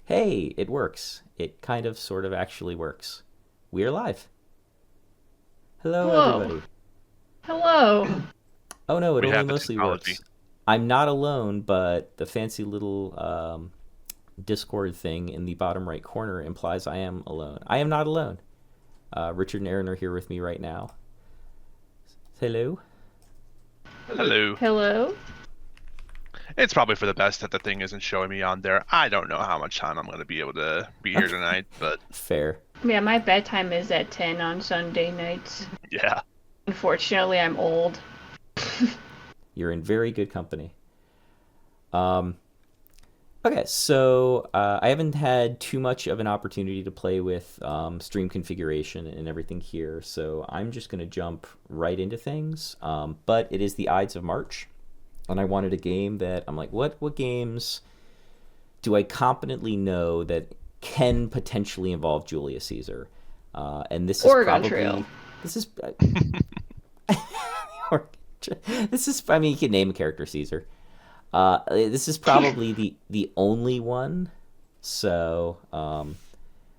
Hey, it works. It kind of, sort of, actually works. We're live. Hello, Hello. everybody. Hello. Oh no, it We only have the mostly technology. works. I'm not alone, but the fancy little Discord thing in the bottom right corner implies I am alone. I am not alone. Richard and Erin are here with me right now. Hello. Hello. Hello. It's probably for the best that the thing isn't showing me on there. I don't know how much time I'm going to be able to be here tonight, but Fair. Yeah, my bedtime is at 10 on Sunday nights. yeah. Unfortunately, I'm old. You're in very good company. Um, Okay, so I haven't had too much of an opportunity to play with stream configuration and everything here, so I'm just going to jump right into things. But it is the Ides of March, and I wanted a game that I'm like, what games do I competently know that can potentially involve Julius Caesar? And this is Oregon probably Trail. this is this is, I mean, you can name a character Caesar. This is probably the only one, so I'm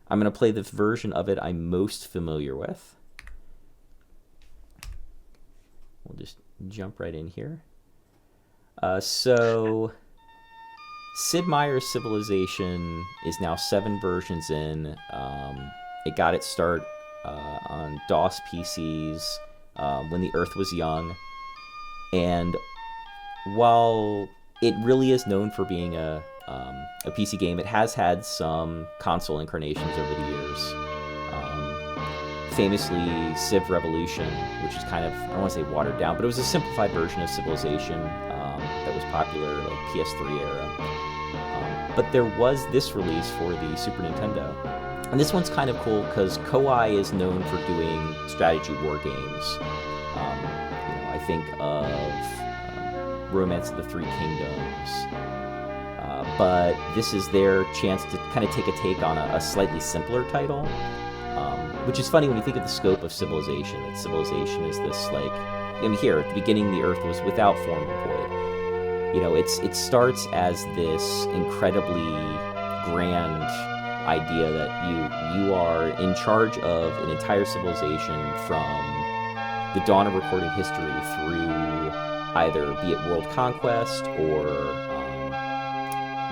gonna play the version of it I'm most familiar with. We'll just jump right in here. So Sid Meier's Civilization is now 7 versions in. It got its start on DOS PCs when the Earth was young, and while it really is known for being a PC game, it has had some console incarnations over the years. Famously, Civ Revolution, which is kind of, I don't want to say watered down, but it was a simplified version of Civilization that was popular like PS3 era. But there was this release for the Super Nintendo. And this one's kind of cool because Koei is known for doing strategy war games. I think of Romance of the Three Kingdoms. But this is their chance to kind of take on a slightly simpler title. Which is funny when you think of the scope of Civilization. That Civilization is this, like, I mean, here at the beginning, the Earth was without form or void. It starts as this incredibly grand idea that you are in charge of an entire civilization from the dawn of recorded history through either be it world conquest or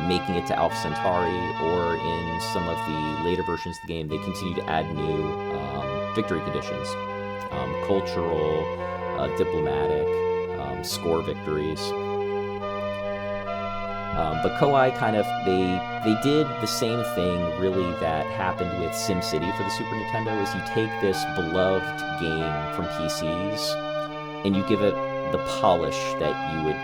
making it to Alpha Centauri, or in some of the later versions of the game, they continue to add new victory conditions, cultural, diplomatic, score victories. But Koei kind of, they did the same thing really that happened with SimCity for the Super Nintendo, is you take this beloved game from PCs and you give it the polish that you'd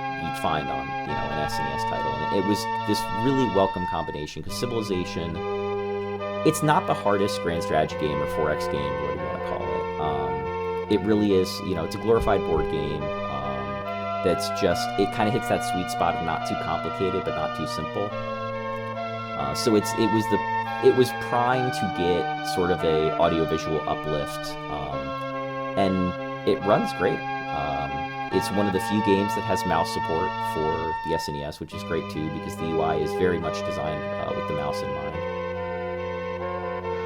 find on an SNES title. And it was this really welcome combination because Civilization, it's not the hardest grand strategy game or 4X game or whatever you want to call it. It really is, it's a glorified board game that's just, it kind of hits that sweet spot of not too complicated but not too simple. So it was primed to get sort of a audiovisual uplift, and it runs great. It's one of the few games that has mouse support for the SNES, which is great too because the UI is very much designed with the mouse in mind.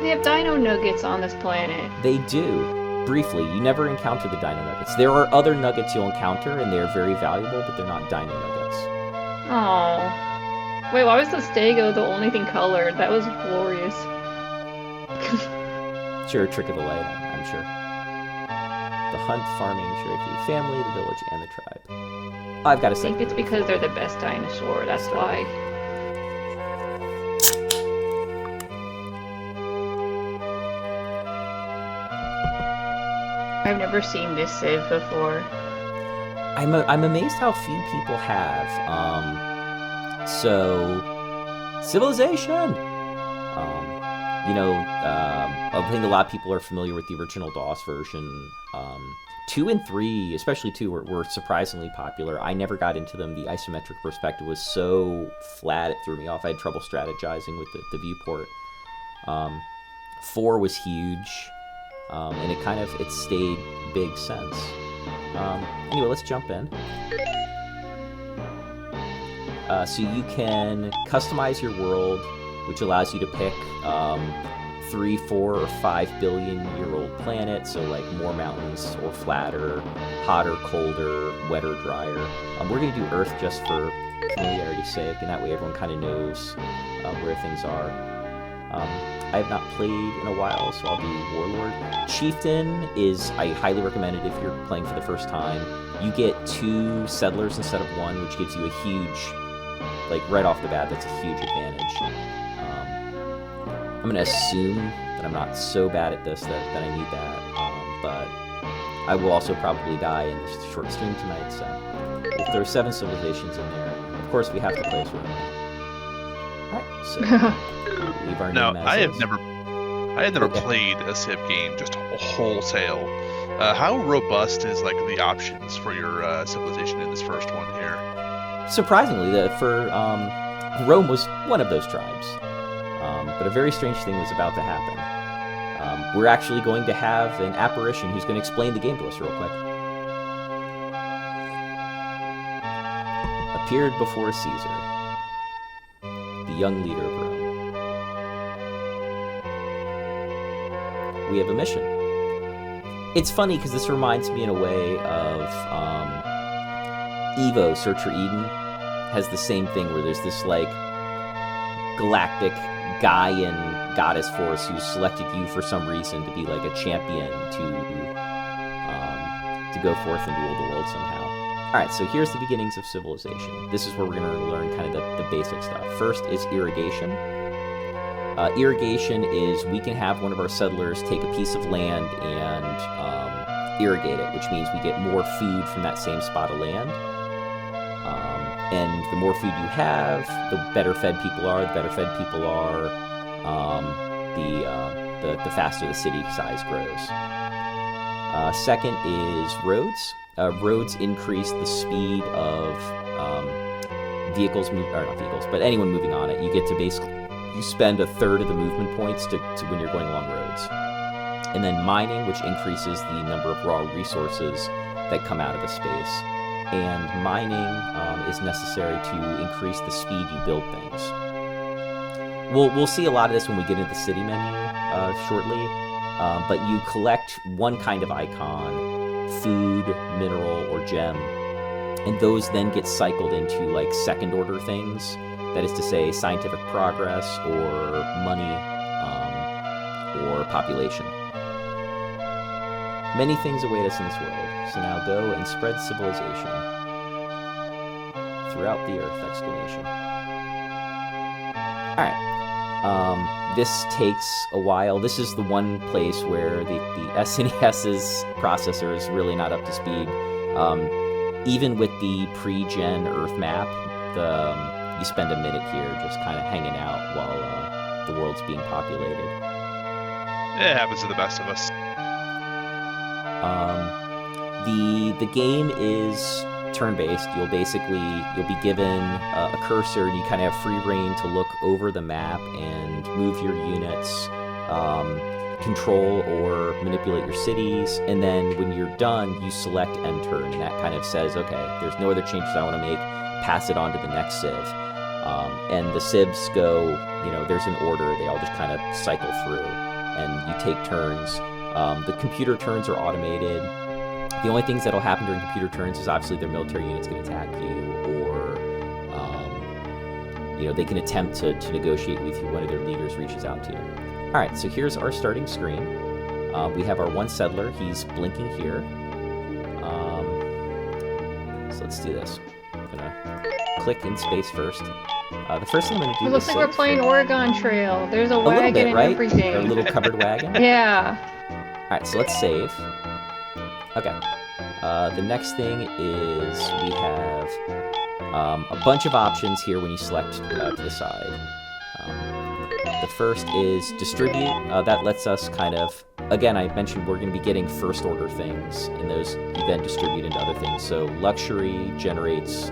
They have dino nuggets on this planet. They do. Briefly, you never encounter the dino nuggets. There are other nuggets you'll encounter, and they're very valuable, but they're not dino nuggets. Oh. Wait, why was the stego the only thing colored? That was glorious. Sure, a trick of the light, I'm sure. The hunt, farming, Cherokee family, the village, and the tribe. I've got to I say, think it's because they're the best dinosaur, that's why. I've never seen this Civ before. I'm amazed how few people have. So, Civilization. I think a lot of people are familiar with the original DOS version. 2 and 3, especially 2, were surprisingly popular. I never got into them. The isometric perspective was so flat, it threw me off. I had trouble strategizing with the viewport. 4 was huge, and it stayed big since. Anyway, let's jump in. So you can customize your world which allows you to pick 3, 4, or 5 billion-year-old planets, so like more mountains or flatter, hotter, colder, wetter, drier. We're going to do Earth just for familiarity's sake, and that way everyone kind of knows where things are. I have not played in a while, so I'll do Warlord. Chieftain is, I highly recommend it if you're playing for the first time. You get 2 settlers instead of 1, which gives you a huge, like right off the bat, that's a huge advantage. I'm going to assume that I'm not so bad at this that I need that, but I will also probably die in this short stream tonight, so if there are 7 civilizations in there, of course we have to play as Roman. Alright, so leave our Now, name as I is. have never played a Civ game just wholesale. How robust is like the options for your civilization in this first one here? Surprisingly, Rome was one of those tribes. But a very strange thing was about to happen. We're actually going to have an apparition who's going to explain the game to us real quick. Appeared before Caesar, the young leader of Rome. We have a mission. It's funny because this reminds me in a way of Evo, Search for Eden, has the same thing where there's this like galactic Gaian goddess force who selected you for some reason to be like a champion to go forth and rule the world somehow. Alright, so here's the beginnings of civilization. This is where we're going to learn kind of the basic stuff. First is irrigation. Irrigation is we can have one of our settlers take a piece of land and irrigate it, which means we get more food from that same spot of land. And the more food you have, the better fed people are. The better fed people are, the faster the city size grows. Second is roads. Roads increase the speed of not vehicles, but anyone moving on it. You get to you spend a third of the movement points to when you're going along roads. And then mining, which increases the number of raw resources that come out of a space. And mining is necessary to increase the speed you build things. We'll see a lot of this when we get into the city menu shortly, but you collect one kind of icon, food, mineral, or gem, and those then get cycled into like second order things, that is to say scientific progress or money or population. Many things await us in this world. So now go and spread civilization throughout the earth, exclamation. Alright. This takes a while. This is the one place where the SNES's processor is really not up to speed. Even with the pre-gen Earth map, you spend a minute here just kind of hanging out while the world's being populated. It happens to the best of us. The game is turn-based. You'll be given a cursor, and you kind of have free reign to look over the map and move your units, control or manipulate your cities, and then when you're done, you select end turn, and that kind of says, okay, there's no other changes I want to make, pass it on to the next civ. And the civs go, there's an order, they all just kind of cycle through, and you take turns. The computer turns are automated. The only things that'll happen during computer turns is obviously their military units can attack you, or they can attempt to negotiate with you. One of their leaders reaches out to you. All right, so here's our starting screen. We have our one settler. He's blinking here. So let's do this. I'm gonna click in space first. The first thing I'm gonna do. It looks like we're playing Oregon Trail. There's a wagon bit, right? and everything. A little covered wagon. Yeah. All right, so let's save. Okay. The next thing is we have a bunch of options here when you select to the side. The first is distribute. That lets us kind of, again, I mentioned we're going to be getting first order things, and those you then distribute into other things. So luxury generates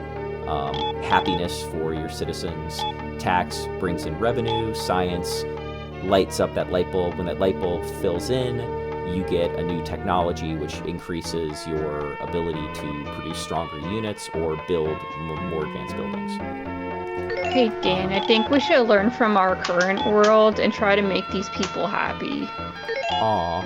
happiness for your citizens. Tax brings in revenue. Science lights up that light bulb. When that light bulb fills in, you get a new technology which increases your ability to produce stronger units or build more advanced buildings. Hey Dan, I think we should learn from our current world and try to make these people happy. Aw.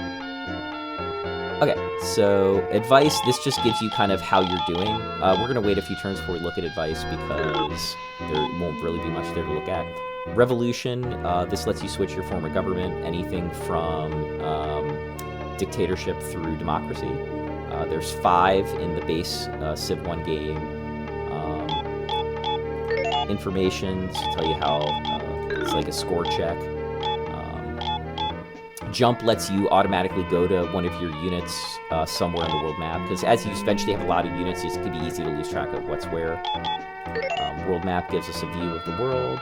Okay, so advice, this just gives you kind of how you're doing. We're going to wait a few turns before we look at advice because there won't really be much there to look at. Revolution, this lets you switch your form of government, anything from dictatorship through democracy. There's 5 in the base Civ 1 game. Information to tell you how it's like a score check. Jump lets you automatically go to one of your units somewhere on the world map, because as you eventually have a lot of units, it can be easy to lose track of what's where. World map gives us a view of the world.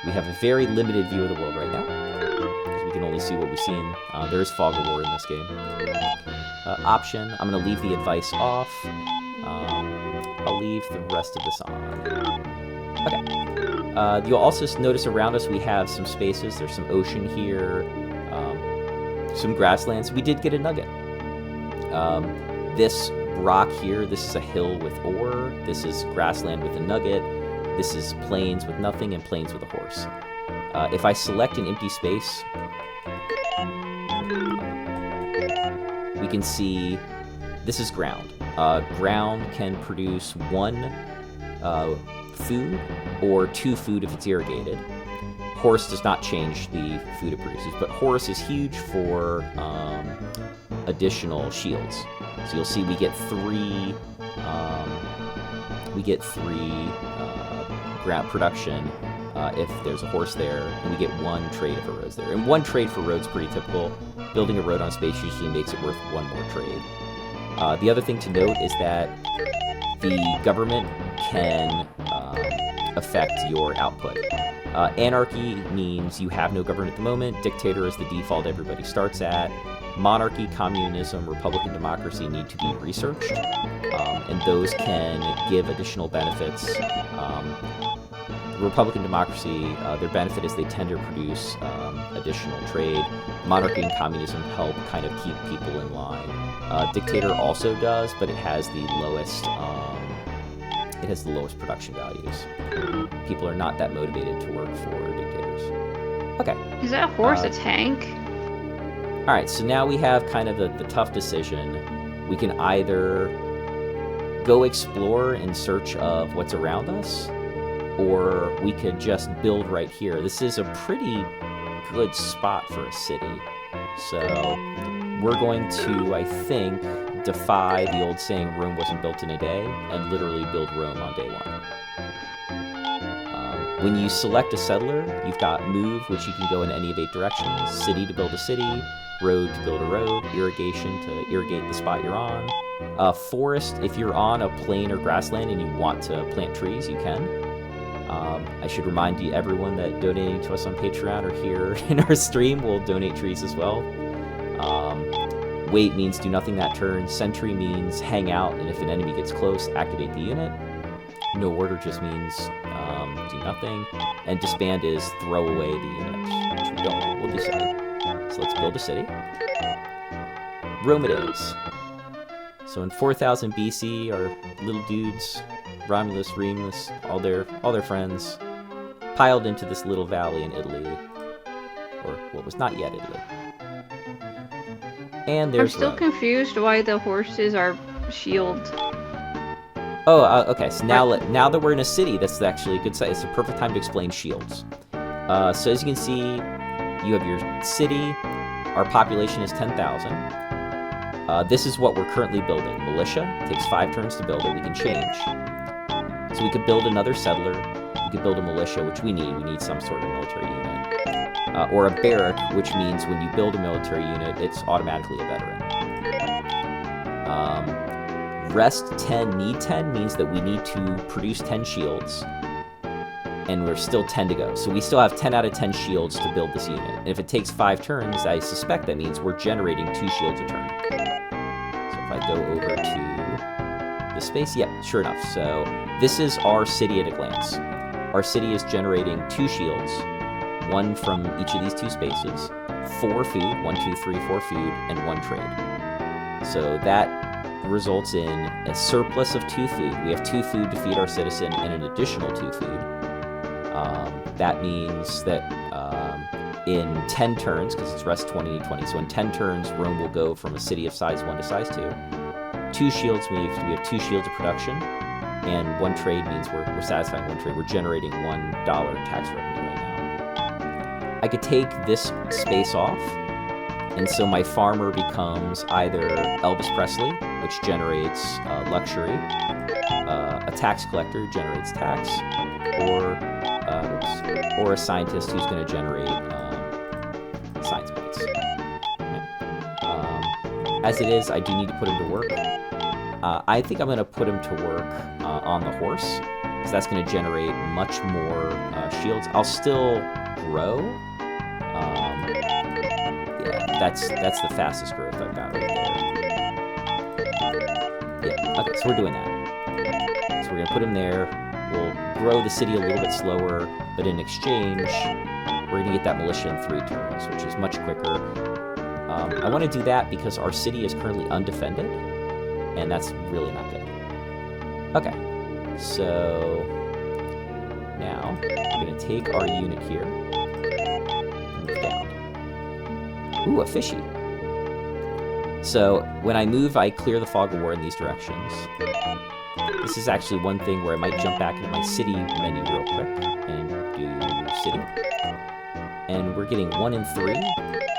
We have a very limited view of the world right now, because we can only see what we've seen. There is fog of war in this game. Option, I'm going to leave the advice off. I'll leave the rest of this on. Okay. You'll also notice around us we have some spaces. There's some ocean here, some grasslands. We did get a nugget. This rock here, this is a hill with ore. This is grassland with a nugget. This is plains with nothing and plains with a horse. If I select an empty space, we can see this is ground. Ground can produce 1 food or 2 food if it's irrigated. Horse does not change the food it produces, but horse is huge for additional shields. So you'll see we get 3 ground production if there's a horse there, and we get 1 trade if a road's there. And 1 trade for road's pretty typical. Building a road on space usually makes it worth 1 more trade. The other thing to note is that the government can affect your output. Anarchy means you have no government at the moment. Dictator is the default everybody starts at. Monarchy, communism, republican democracy need to be researched, and those can give additional benefits. Republican democracy, their benefit is they tend to produce additional trade. Monarchy and communism help kind of keep people in line. Dictator also does, but it has the lowest production values. People are not that motivated to work for dictators. Okay. Is that horse a tank? All right, so now we have kind of the tough decision. We can either go explore in search of what's around us, or we could just build right here. This is a pretty good spot for a city. So we're going to, I think, defy the old saying Rome wasn't built in a day, and literally build Rome on day 1. When you select a settler, you've got move, which you can go in any of 8 directions, city to build a city, road to build a road, irrigation to irrigate the spot you're on, forest, if you're on a plain or grassland and you want to plant trees, you can. I should remind everyone that donating to us on Patreon or here in our stream will donate trees as well. Wait means do nothing that turn. Sentry means hang out, and if an enemy gets close, activate the unit. No order just means do nothing. And disband is throw away the unit, which we don't do. We'll do city. So let's build a city. Rome it is. So in 4000 BC, our little dudes, Romulus, Remus, all their friends, piled into this little valley in Italy, or what was not yet Italy. And there's I'm still Rome. confused why the horses are shields. Oh, okay. So now that we're in a city, that's actually a good site. It's a perfect time to explain shields. So as you can see, you have your city. Our population is 10,000. This is what we're currently building. Militia. It takes 5 turns to build it. We can change. So we could build another settler. We could build a militia, which we need. We need some sort of military unit. Or a barrack, which means when you build a military unit, it's automatically a veteran. Rest 10, need 10 means that we need to produce 10 shields, and we're still 10 to go. So we still have 10 out of 10 shields to build this unit. And if it takes 5 turns, I suspect that means we're generating 2 shields a turn. So if I go over to the space, yeah, sure enough. So this is our city at a glance. Our city is generating 2 shields, 1 from each of these 2 spaces, 4 food, 1, 2, 3, 4 food, and 1 trade. So that results in a surplus of 2 food. We have 2 food to feed our citizen and an additional 2 food. That means that in 10 turns, because it's rest 20 to 20, so in 10 turns, Rome will go from a city of size 1 to size 2. 2 shields means we have 2 shields of production, and 1 trade means we're satisfying 1 trade. We're generating $1 in tax revenue right now. I could take this space off, and so my farmer becomes either Elvis Presley, which generates luxury, a tax collector who generates tax, or a scientist who's going to generate science points. As it is, I do need to put him to work. I think I'm going to put him to work on the horse, because that's going to generate much more shields. I'll still grow. Yeah, that's the fastest growth I've got right there. Yeah, okay, so we're doing that. So we're going to put him there. We'll grow the city a little bit slower, but in exchange, we're going to get that militia in 3 turns, which is much quicker. I want to do that because our city is currently undefended, and that's really not good. Okay, so now I'm going to take our unit here and move down. Ooh, a fishy. So when I move, I clear the fog of war in these directions. This is actually one thing where I might jump back into my city menu real quick and do city. And we're getting 1 and 3.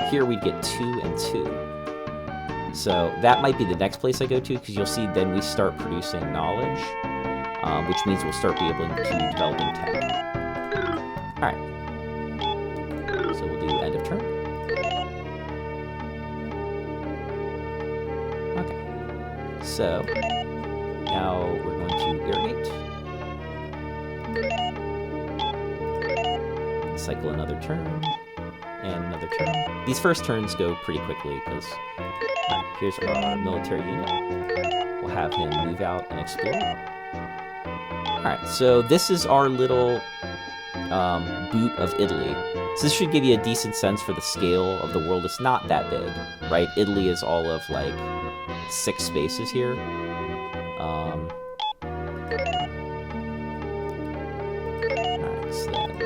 Here we'd get 2 and 2. So that might be the next place I go to, because you'll see then we start producing knowledge, which means we'll start being able to developing tech. Alright. So we'll do end of turn. Okay. So now we're going to irrigate. Cycle another turn. And another turn. These first turns go pretty quickly, because here's our military unit. We'll have him move out and explore. Alright, so this is our little boot of Italy. So this should give you a decent sense for the scale of the world. It's not that big, right? Italy is all of, like, 6 spaces here. Alright, so then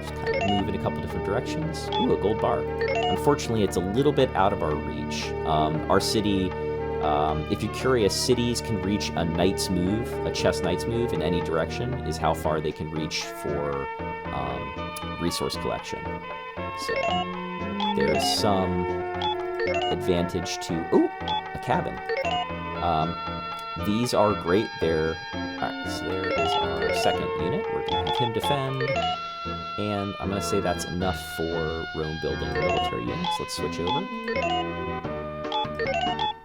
just kind of move in a couple different directions. Ooh, a gold bar. Unfortunately, it's a little bit out of our reach. Our city, if you're curious, cities can reach a knight's move, a chess knight's move in any direction, is how far they can reach for resource collection. So there's some advantage to... Ooh, a cabin. These are great. Alright, so there is our second unit. We're going to have him defend. And I'm going to say that's enough for Rome building military units. Let's switch over.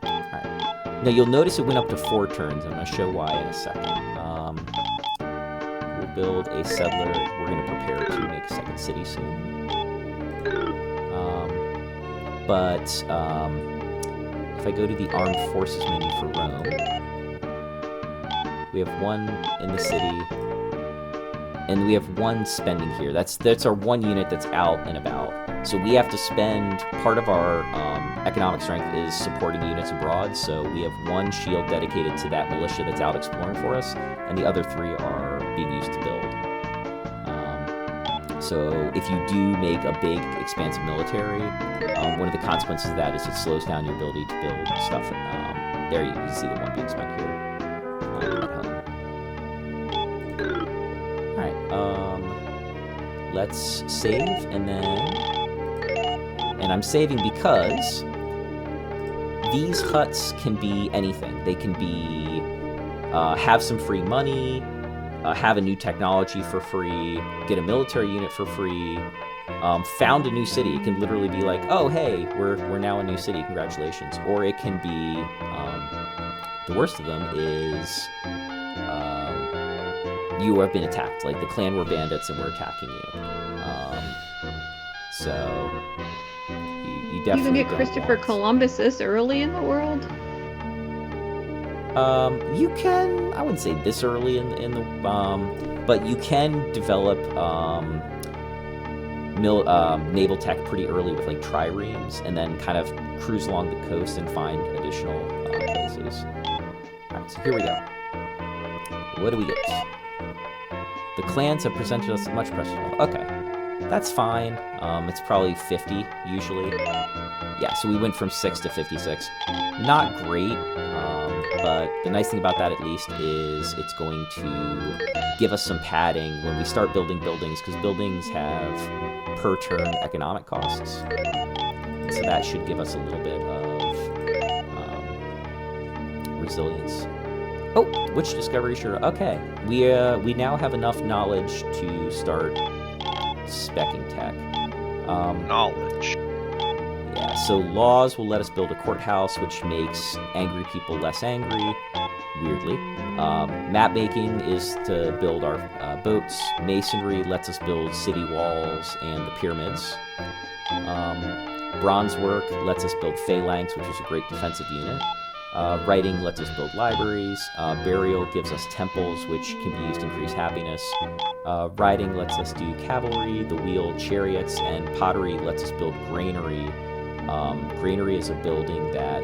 Alright. Now you'll notice it went up to 4 turns. I'm going to show why in a second. We'll build a settler. We're going to prepare to make a second city soon. If I go to the armed forces menu for Rome, we have 1 in the city. And we have 1 spending here. That's our 1 unit that's out and about. So we have to spend, part of our economic strength is supporting units abroad, so we have 1 shield dedicated to that militia that's out exploring for us, and the other 3 are being used to build. So if you do make a big, expansive military, one of the consequences of that is it slows down your ability to build stuff. And there you can see the 1 being spent here at home. Alright, let's save, and I'm saving because these huts can be anything. They can be, have some free money, have a new technology for free, get a military unit for free, found a new city. It can literally be like, oh, hey, we're now a new city, congratulations. Or it can be, the worst of them is, you have been attacked. Like, the clan were bandits and we're attacking you. So you definitely You can get Christopher Columbus this early in the world. You can, I wouldn't say this early in the, but you can develop naval tech pretty early with like triremes, and then kind of cruise along the coast and find additional places. All right, so here we go. What do we get? The clans have presented us much pressure. Okay, that's fine. It's probably 50 usually. Yeah, so we went from 6 to 56. Not great, but the nice thing about that at least is it's going to give us some padding when we start building buildings, because buildings have per turn economic costs. So that should give us a little bit of resilience. Oh, witch discovery, sure. Okay, we now have enough knowledge to start speccing tech. Knowledge. Yeah, so laws will let us build a courthouse, which makes angry people less angry, weirdly. Map making is to build our boats. Masonry lets us build city walls and the pyramids. Bronze work lets us build phalanx, which is a great defensive unit. Writing lets us build libraries. Burial gives us temples, which can be used to increase happiness. Riding lets us do cavalry, the wheel, chariots, and pottery lets us build granary. Granary is a building that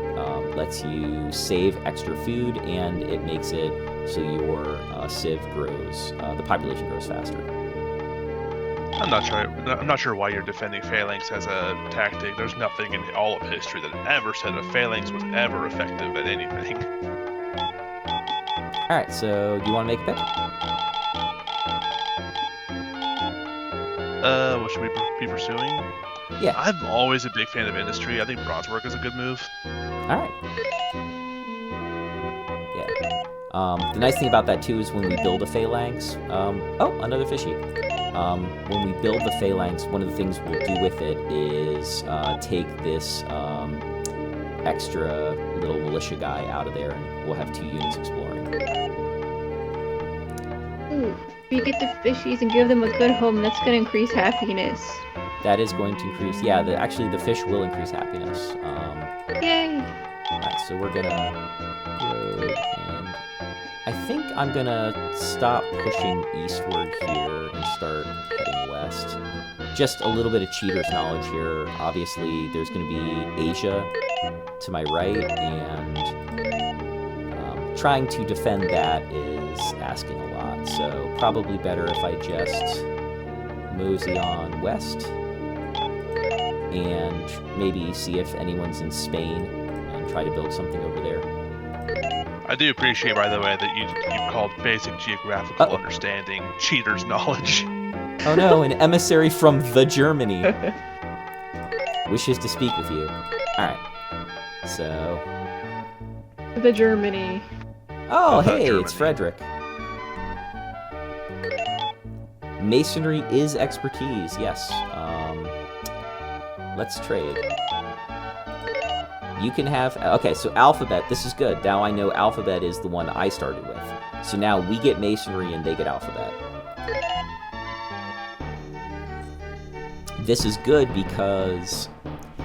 lets you save extra food, and it makes it so your civ grows, the population grows faster. I'm not sure why you're defending phalanx as a tactic. There's nothing in all of history that ever said a phalanx was ever effective at anything. All right, so do you want to make a pick? What should we be pursuing? Yeah. I'm always a big fan of industry. I think bronze work is a good move. All right. Yeah. The nice thing about that too is when we build a phalanx. Oh, another fishy. When we build the phalanx, one of the things we'll do with it is take this extra little militia guy out of there, and we'll have 2 units exploring. Ooh, if you get the fishies and give them a good home, that's gonna increase happiness. That is going to increase. Yeah, actually the fish will increase happiness. Yay! Alright, so we're gonna road, and I think I'm gonna stop pushing eastward here and start heading west. Just a little bit of cheater's knowledge here. Obviously, there's gonna be Asia to my right, and trying to defend that is asking a lot. So probably better if I just mosey on west and maybe see if anyone's in Spain and try to build something over there. I do appreciate, by the way, that you called basic geographical understanding cheater's knowledge. Oh no, an emissary from the Germany wishes to speak with you. Alright, so... The Germany. Oh, hey, Germany. it's Frederick. Masonry is expertise, yes. Let's trade. You can have... Okay, so Alphabet, this is good. Now I know Alphabet is the one I started with. So now we get Masonry and they get Alphabet. This is good because,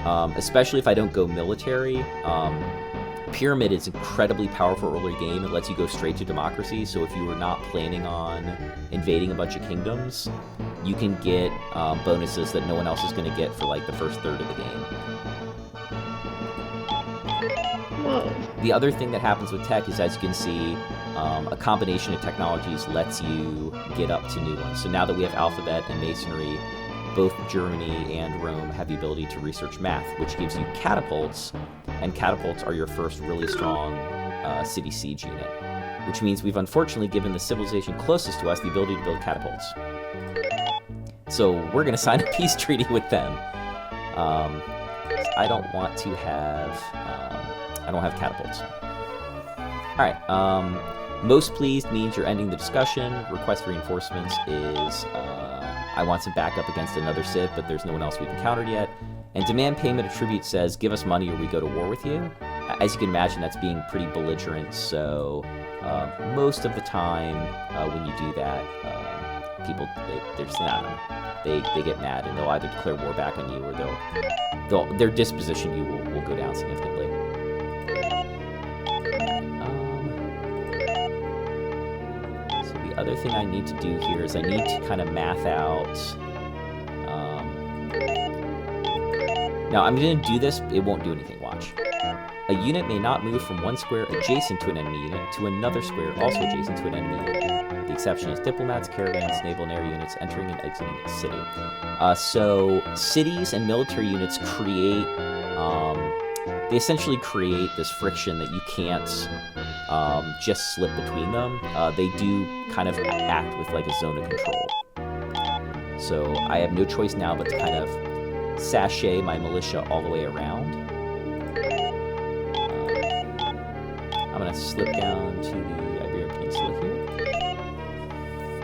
especially if I don't go military, Pyramid is incredibly powerful early game. It lets you go straight to democracy, so if you were not planning on invading a bunch of kingdoms, you can get bonuses that no one else is going to get for like the first third of the game. Whoa. The other thing that happens with tech is, as you can see, a combination of technologies lets you get up to new ones. So now that we have Alphabet and Masonry, both Germany and Rome have the ability to research math, which gives you catapults, and catapults are your first really strong city siege unit, which means we've unfortunately given the civilization closest to us the ability to build catapults. So we're going to sign a peace treaty with them. I don't want to have... I don't have catapults. Alright, most pleased means you're ending the discussion. Request reinforcements is... I want some backup against another Civ, but there's no one else we've encountered yet. And demand payment of tribute says, give us money or we go to war with you. As you can imagine, that's being pretty belligerent, so most of the time when you do that, people, they're just not, they get mad and they'll either declare war back on you or their disposition you will go down significantly. The other thing I need to do here is I need to kind of math out... now, I'm going to do this. It won't do anything, watch. A unit may not move from one square adjacent to an enemy unit to another square also adjacent to an enemy unit. The exception is diplomats, caravans, naval and air units entering and exiting a city. So cities and military units create, they essentially create this friction that you can't just slip between them. They do kind of act with like a zone of control. So I have no choice now but to kind of sashay my militia all the way around. I'm going to slip down to the Iberian Peninsula here.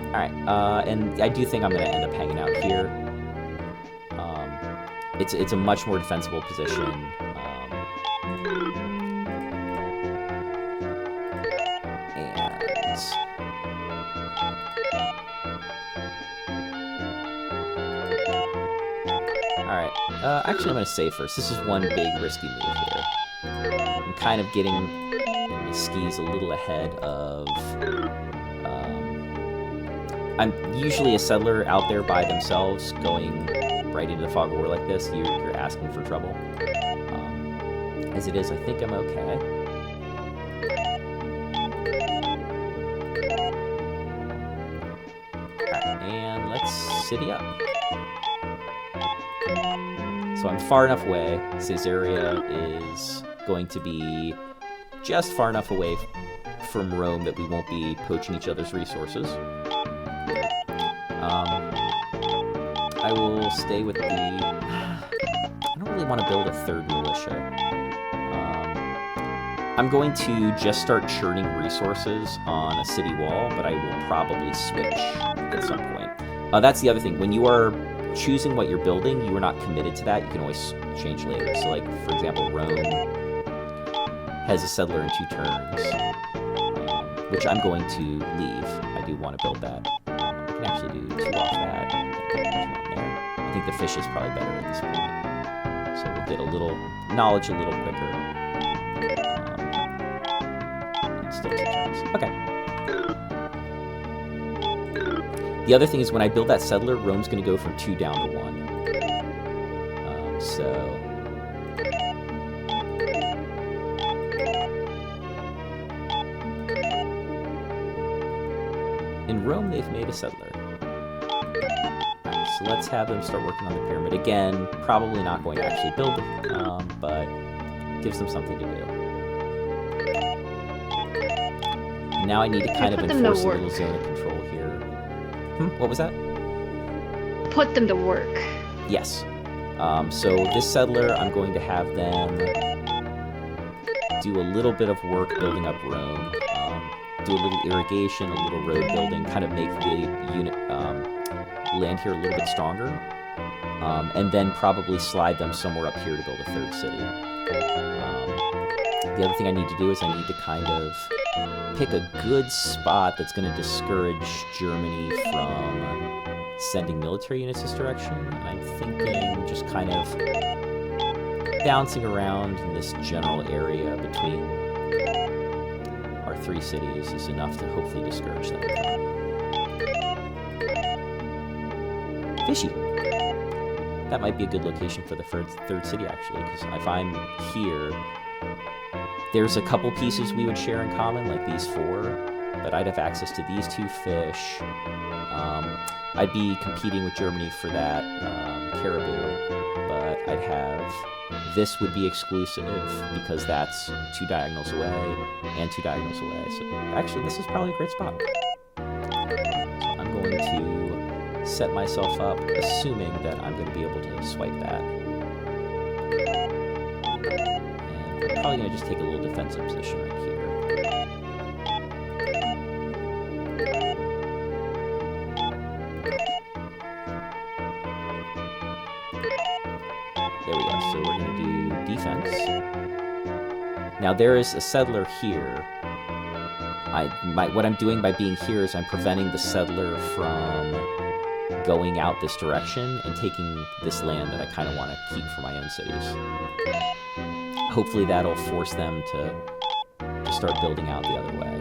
Alright, and I do think I'm going to end up hanging out here. It's a much more defensible position. Alright, actually I'm going to save first. This is one big risky move here. I'm kind of getting my skis a little ahead of... I'm usually a settler out there by themselves, going right into the fog of war like this. You're asking for trouble. As it is, I think I'm okay. Alright, and let's city up. So I'm far enough away. Caesarea is going to be just far enough away from Rome that we won't be poaching each other's resources. I will stay with the... I don't really want to build a third militia. I'm going to just start churning resources on a city wall, but I will probably switch at some point. That's the other thing. When you are choosing what you're building, you are not committed to that. You can always change later. So, like, for example, Rome has a settler in 2 turns, which I'm going to leave. I do want to build that. I can actually do 2 off that. I think the fish is probably better at this point. So we'll get a little knowledge a little quicker. Still 2 turns. Okay. The other thing is when I build that settler, Rome's going to go from 2 down to 1. In Rome, they've made a settler. Right, so let's have them start working on the pyramid. Again, probably not going to actually build it, but gives them something to do. Now I need to kind of enforce a little zone of control here. What was that? Put them to work. Yes. So this settler, I'm going to have them do a little bit of work building up Rome. Do a little irrigation, a little road building, kind of make the unit land here a little bit stronger. And then probably slide them somewhere up here to build a 3rd city. The other thing I need to do is I need to kind of pick a good spot that's going to discourage Germany from sending military units this direction. And I'm thinking just kind of bouncing around in this general area between our 3 cities is enough to hopefully discourage them. Fishy. That might be a good location for the 3rd city, actually, because if I'm here, there's a couple pieces we would share in common, like these 4, but I'd have access to these 2 fish. I'd be competing with Germany for that caribou, but I'd have... This would be exclusive because that's 2 diagonals away and 2 diagonals away. So actually, this is probably a great spot. So I'm going to set myself up, assuming that I'm going to be able to swipe that. And I'm probably going to just take a little defensive position right here. There we go. So we're going to do defense. Now there is a settler here. What I'm doing by being here is I'm preventing the settler from going out this direction and taking this land that I kind of want to keep for my own cities. Hopefully that'll force them to start building out the other way.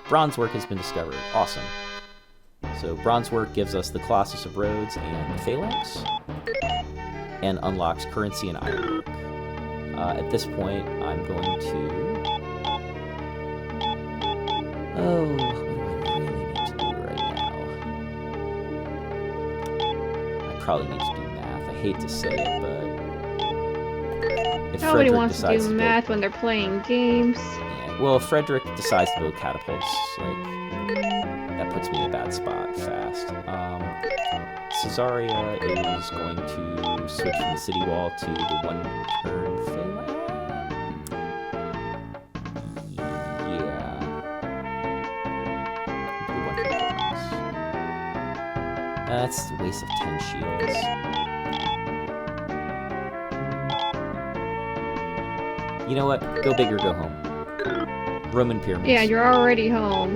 Bronze work has been discovered. Awesome. So bronze work gives us the Colossus of Rhodes and the Phalanx. and unlocks currency and ironwork. At this point, I'm going to... Oh, what do I really need to do right now? I probably need to do math. I hate to say it, but... If Nobody Frederick wants to decides do math when they're playing games. Yeah, well, if Frederick decides to build catapults, like, that puts me in a bad spot fast. Caesarea is going to switch from the city wall to the one-turn phalanx. Yeah. The one-turn phalanx. That's a waste of 10 shields. You know what? Go big or go home. Roman pyramids. Yeah, you're already home.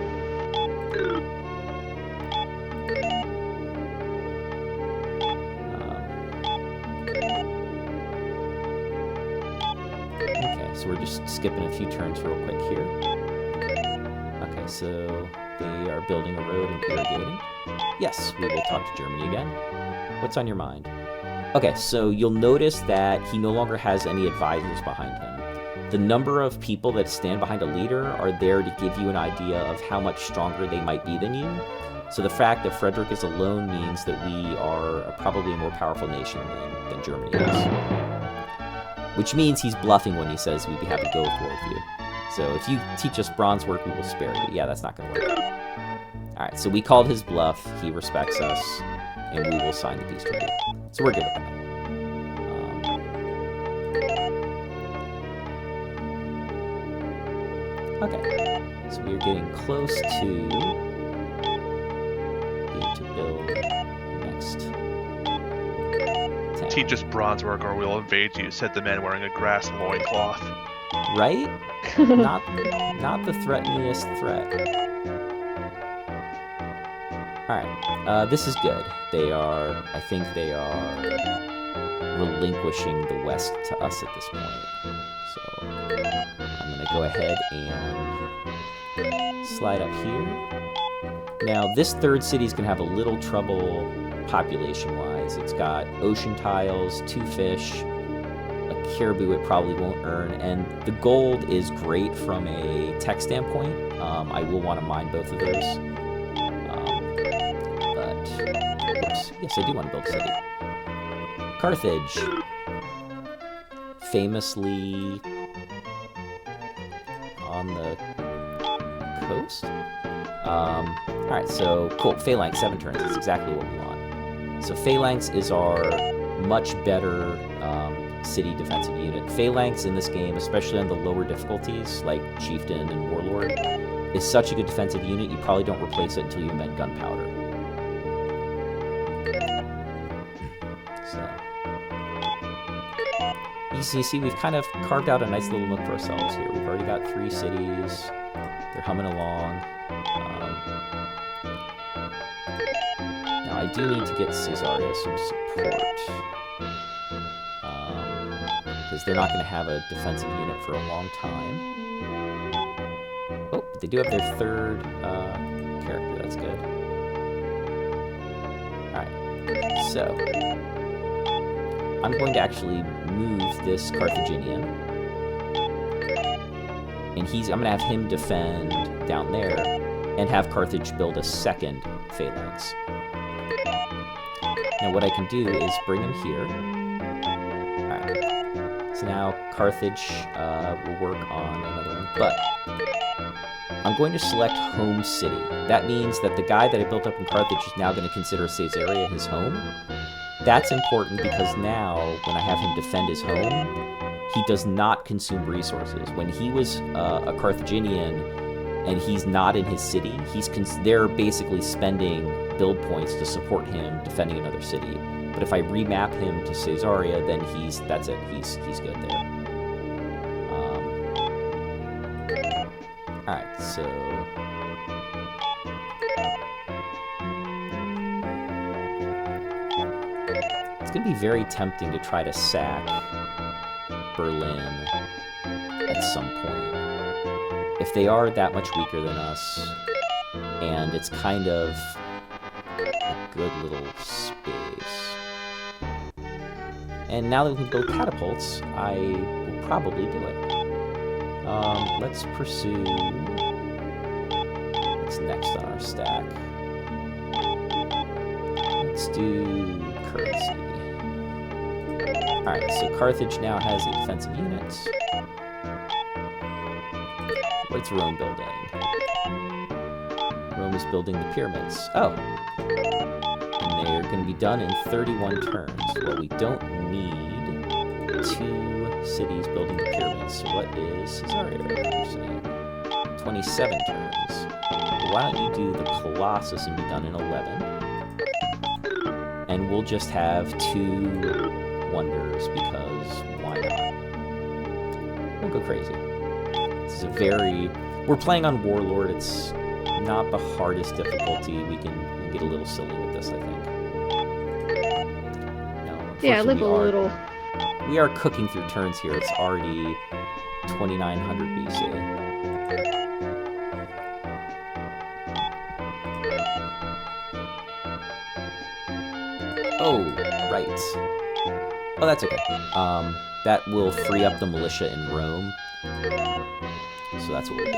Okay, so we're just skipping a few turns real quick here. Okay, so they are building a road and irrigating. Yes, we will talk to Germany again. What's on your mind? Okay, so you'll notice that he no longer has any advisors behind him. The number of people that stand behind a leader are there to give you an idea of how much stronger they might be than you. So the fact that Frederick is alone means that we are probably a more powerful nation than Germany is. Which means he's bluffing when he says we'd be happy to go with war with you. So if you teach us bronze work, we will spare you. Yeah, that's not going to work. Alright, so we called his bluff, he respects us, and we will sign the peace treaty. So we're good with that. Okay, so we are getting close to being to build next town. Teach us bronze work or we'll invade you, said the man wearing a grass loincloth. Right? not the threateningest threat. Alright, this is good. I think they are relinquishing the West to us at this point. So, I'm going to go ahead and slide up here. Now, this third city is going to have a little trouble population-wise. It's got ocean tiles, 2 fish, a caribou it probably won't earn, and the gold is great from a tech standpoint. I will want to mine both of those. Oops, yes, I do want to build a city. Carthage. Famously on the coast? Alright, so cool. Phalanx, 7 turns. That's exactly what we want. So Phalanx is our much better city defensive unit. Phalanx in this game, especially on the lower difficulties, like Chieftain and Warlord, is such a good defensive unit, you probably don't replace it until you invent gunpowder. So, you see, we've kind of carved out a nice little nook for ourselves here. We've already got 3 cities. They're humming along. Now, I do need to get Caesarea some support. Because they're not going to have a defensive unit for a long time. Oh, but they do have their 3rd character. That's good. Alright, so I'm going to actually move this Carthaginian. And I'm going to have him defend down there and have Carthage build a 2nd phalanx. Now what I can do is bring him here. Alright. So now Carthage will work on another one. But I'm going to select home city. That means that the guy that I built up in Carthage is now going to consider Caesarea his home. That's important because now, when I have him defend his home, he does not consume resources. When he was a Carthaginian and he's not in his city, they're basically spending build points to support him defending another city. But if I remap him to Caesarea, then that's it. He's good there. Alright, so it's going to be very tempting to try to sack Berlin at some point. If they are that much weaker than us, and it's kind of a good little space. And now that we can build catapults, I will probably do it. Let's pursue... What's next on our stack? Let's do currency. Alright, so Carthage now has a defensive unit. What's Rome building? Rome is building the pyramids. Oh! And they're going to be done in 31 turns. Well, we don't need 2 cities building the pyramids. So what is Caesarea producing? 27 turns. Why don't you do the Colossus and be done in 11? And we'll just have 2 wonders, because why not? We'll go crazy. This is a very... We're playing on Warlord. It's not the hardest difficulty. We can get a little silly with this, I think. No, Yeah, like a little. We are cooking through turns here. It's already 2900 BC. Oh, right. Oh, that's okay. That will free up the militia in Rome. So that's what we'll do.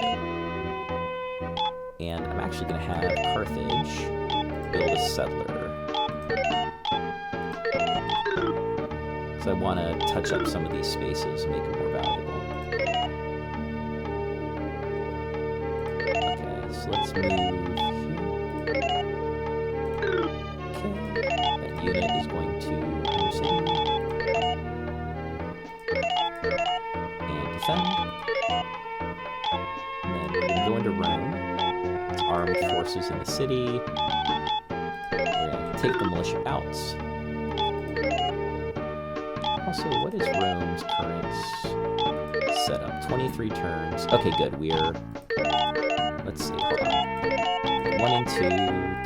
And I'm actually going to have Carthage build a settler. So I want to touch up some of these spaces and make them more valuable. Okay, so let's move here. Okay, that unit is going to New City. And defend. And then we're going to go into Rome. Armed forces in the city. We're going to take the militia out. Also, what is Rome's current setup? 23 turns. Okay, good. We're... Let's see. Hold on. 1 and 2.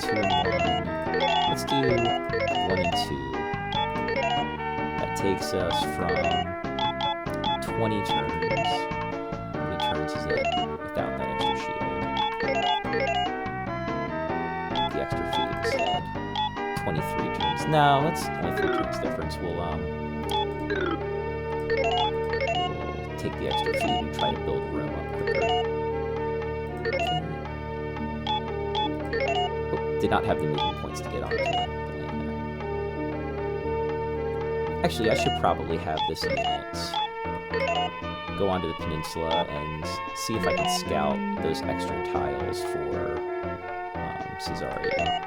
2 and 1. Let's do 1 and 2. That takes us from 20 turns. How many turns is it without that extra shield? The extra food instead. 23 turns. No, that's 23 turns difference. We'll take the extra food and try to build Rome up quicker. Oh, did not have the movement points to get onto the land there. Actually, I should probably have this unit go onto the peninsula and see if I can scout those extra tiles for Caesarea.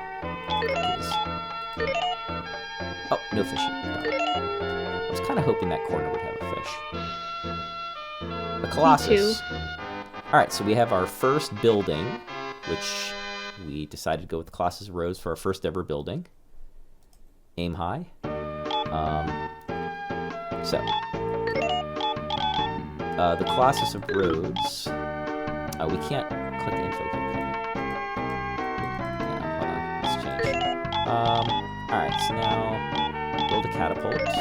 Oh, no fishing. I was kind of hoping that corner would have a fish. The Colossus. Alright, so we have our first building, which we decided to go with the Colossus Rose for our first ever building. Aim high. The Colossus of Rhodes. We can't click info here, can we? Yeah, hold on. Let's change. Alright, so now build a catapult. Let's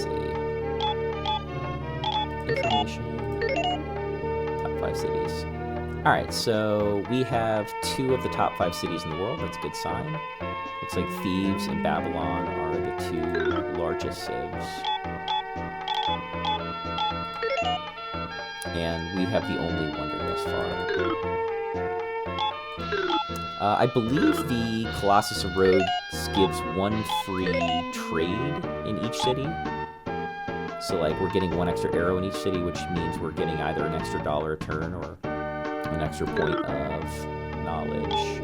see. Information. Top 5 cities. Alright, so we have 2 of the top 5 cities in the world. That's a good sign. Looks like Thebes and Babylon are the 2 largest civs. And we have the only wonder thus far. I believe the Colossus of Rhodes gives 1 free trade in each city. So, like, we're getting 1 extra arrow in each city, which means we're getting either an extra $1 a turn or an extra point of knowledge.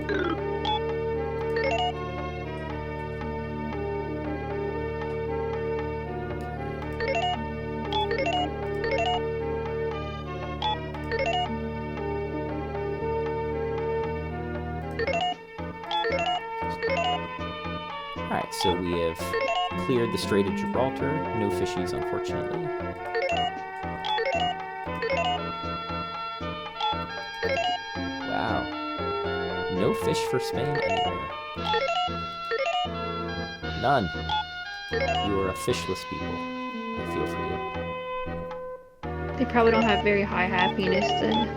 Alright, so we have cleared the Strait of Gibraltar. No fishies, unfortunately. Wow. No fish for Spain anywhere. None. You are a fishless people. I feel for you. They probably don't have very high happiness then.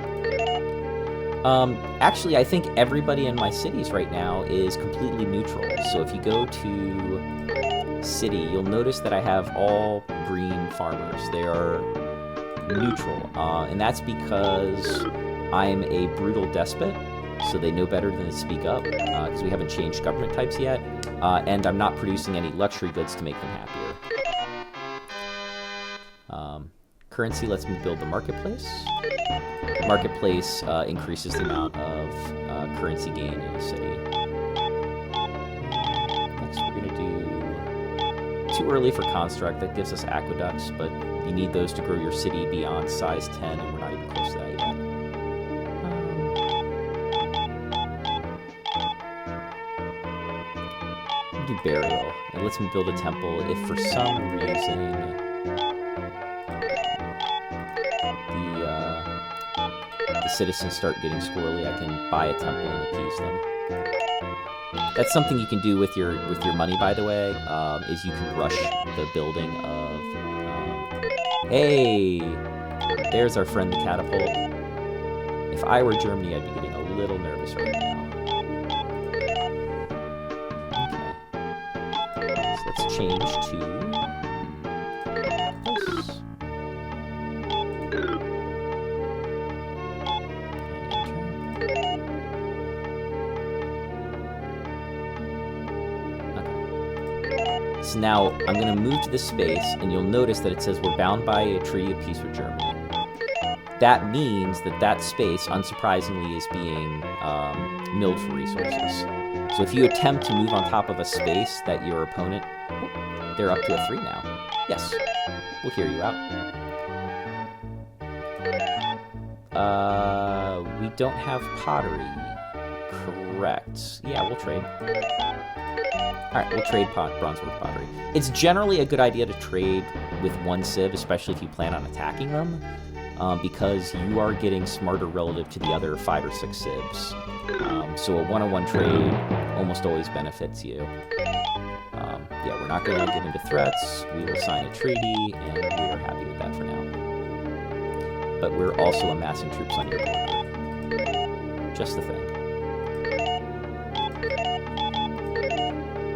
Actually, I think everybody in my cities right now is completely neutral. So if you go to city, you'll notice that I have all green farmers. They are neutral, and that's because I'm a brutal despot, so they know better than to speak up, because we haven't changed government types yet, and I'm not producing any luxury goods to make them happier. Currency lets me build the marketplace. Marketplace increases the amount of currency gain in a city. Next, we're going to do too early for construct. That gives us aqueducts, but you need those to grow your city beyond size 10, and we're not even close to that yet. Do burial. It lets me build a temple if for some reason the citizens start getting squirrely, I can buy a temple and appease them. That's something you can do with your money, by the way, is you can rush the building of... hey! There's our friend the catapult. If I were Germany, I'd be getting a little nervous right now. Okay. So let's change to... this. So now I'm going to move to this space, and you'll notice that it says we're bound by a treaty of peace with Germany. That means that that space, unsurprisingly, is being milled for resources. So if you attempt to move on top of a space that your opponent... oh, they're up to a 3 now. Yes, we'll hear you out. We don't have pottery. Correct. Yeah, we'll trade. Alright, we'll trade bronzework pottery. It's generally a good idea to trade with one civ, especially if you plan on attacking them, because you are getting smarter relative to the other 5 or 6 civs. So a one-on-one trade almost always benefits you. Yeah, we're not going to give in to threats. We will sign a treaty, and we are happy with that for now. But we're also amassing troops on your border. Just the thing.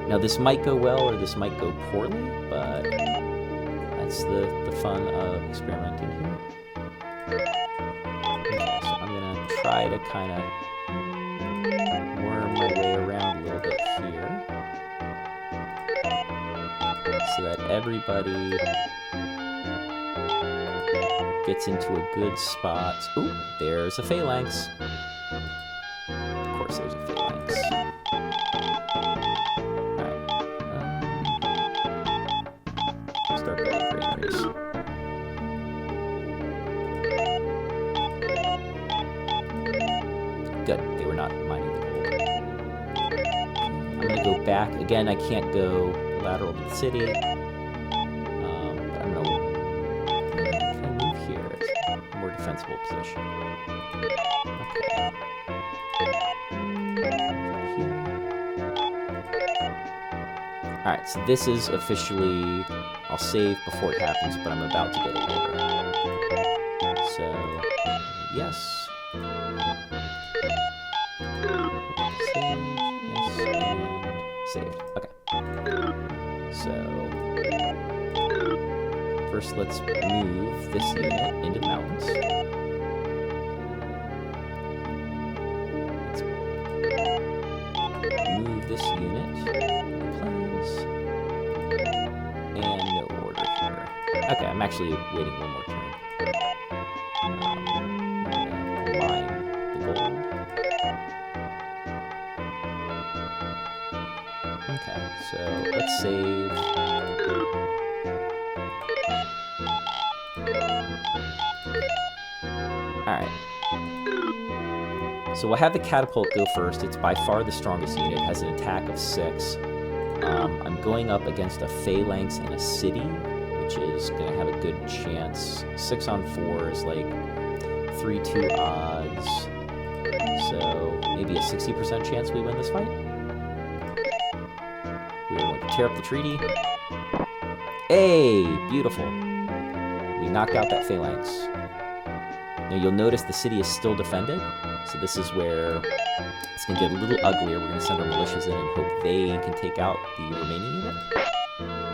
Now, this might go well or this might go poorly, but that's the fun of experimenting here. Okay, so I'm going to try to kind of worm my way around a little bit here so that everybody gets into a good spot. Ooh, there's a phalanx. Of course there's a phalanx. Start building granaries. Good, they were not mining the gold. I'm gonna go back. Again, I can't go lateral to the city. But I'm gonna... can I move here? It's a more defensible position. Okay. Alright, so this is officially... I'll save before it happens, but I'm about to go to war. So, yes. Save, yes, and saved. Okay. So, first let's move this unit into the mountains. Let's move this unit into the plains. And no order here. Okay, I'm actually waiting one more turn. I'm gonna mine the gold. Okay, so let's save. Alright. So we'll have the catapult go first. It's by far the strongest unit. It has an attack of 6. I'm going up against a phalanx in a city, which is going to have a good chance. 6 on 4 is like 3-2 odds. So maybe a 60% chance we win this fight. We're going to tear up the treaty. Hey, beautiful. we knocked out that phalanx. Now you'll notice the city is still defended, so this is where it's going to get a little uglier. We're going to send our militias in and hope they can take out the remaining unit.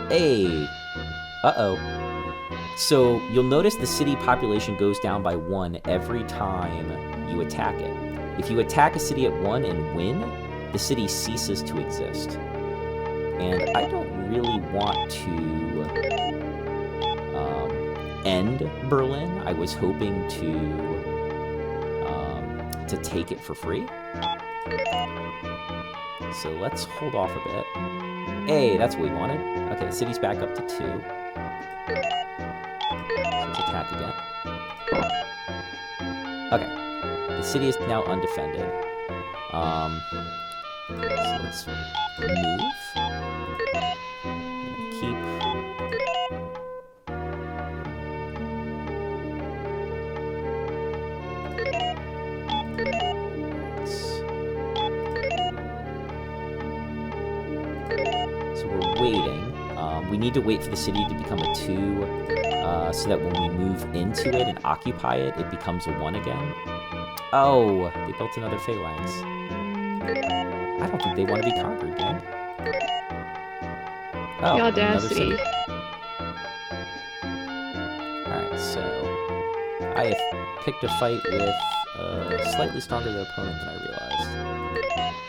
Hey! Uh-oh. So you'll notice the city population goes down by 1 every time you attack it. If you attack a city at 1 and win, the city ceases to exist. And I don't really want to end Berlin. I was hoping to take it for free. So let's hold off a bit. Hey, that's what we wanted. Okay, the city's back up to 2. So let's attack again. Okay, the city is now undefended. So let's move. Keep. So we're waiting. We need to wait for the city to become a 2, so that when we move into it and occupy it, it becomes a 1 again. Oh, they built another phalanx. I don't think they want to be conquered, gang. Oh, The another audacity. city. Alright, so I have picked a fight with a slightly stronger opponent than I realized.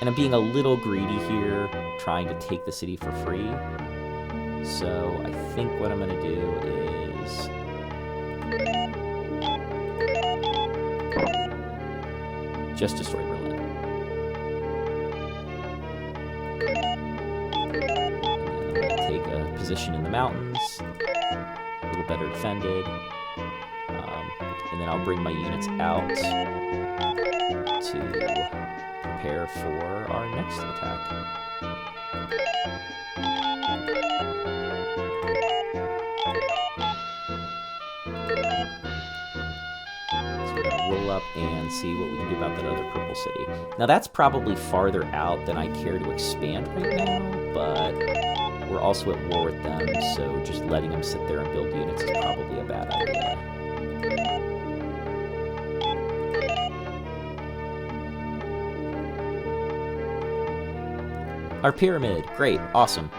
And I'm being a little greedy here, trying to take the city for free. So I think what I'm going to do is... just destroy Berlin. And then I'm going to take a position in the mountains, a little better defended, and then I'll bring my units out to prepare for our next attack. Roll up and see what we can do about that other purple city. Now that's probably farther out than I care to expand right now, but we're also at war with them, so just letting them sit there and build units is probably a bad idea. Our pyramid, great, awesome.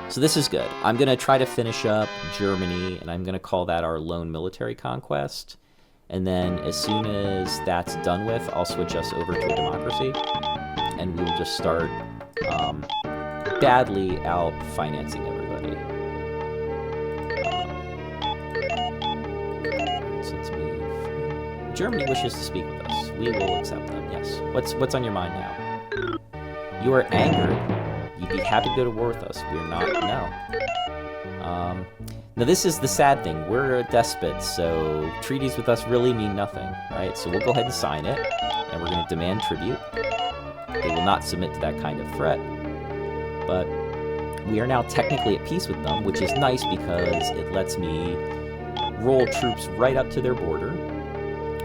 So this is good. I'm going to try to finish up Germany, and I'm going to call that our lone military conquest. And then as soon as that's done with, I'll switch us over to a democracy. And we will just start badly out financing everybody. So let's move. Germany wishes to speak with us. We will accept them, yes. What's on your mind now? You are angered. You'd be happy to go to war with us. We're not, no. Now this is the sad thing. We're a despot, so treaties with us really mean nothing, right? So we'll go ahead and sign it, and we're going to demand tribute. They will not submit to that kind of threat. But we are now technically at peace with them, which is nice because it lets me roll troops right up to their border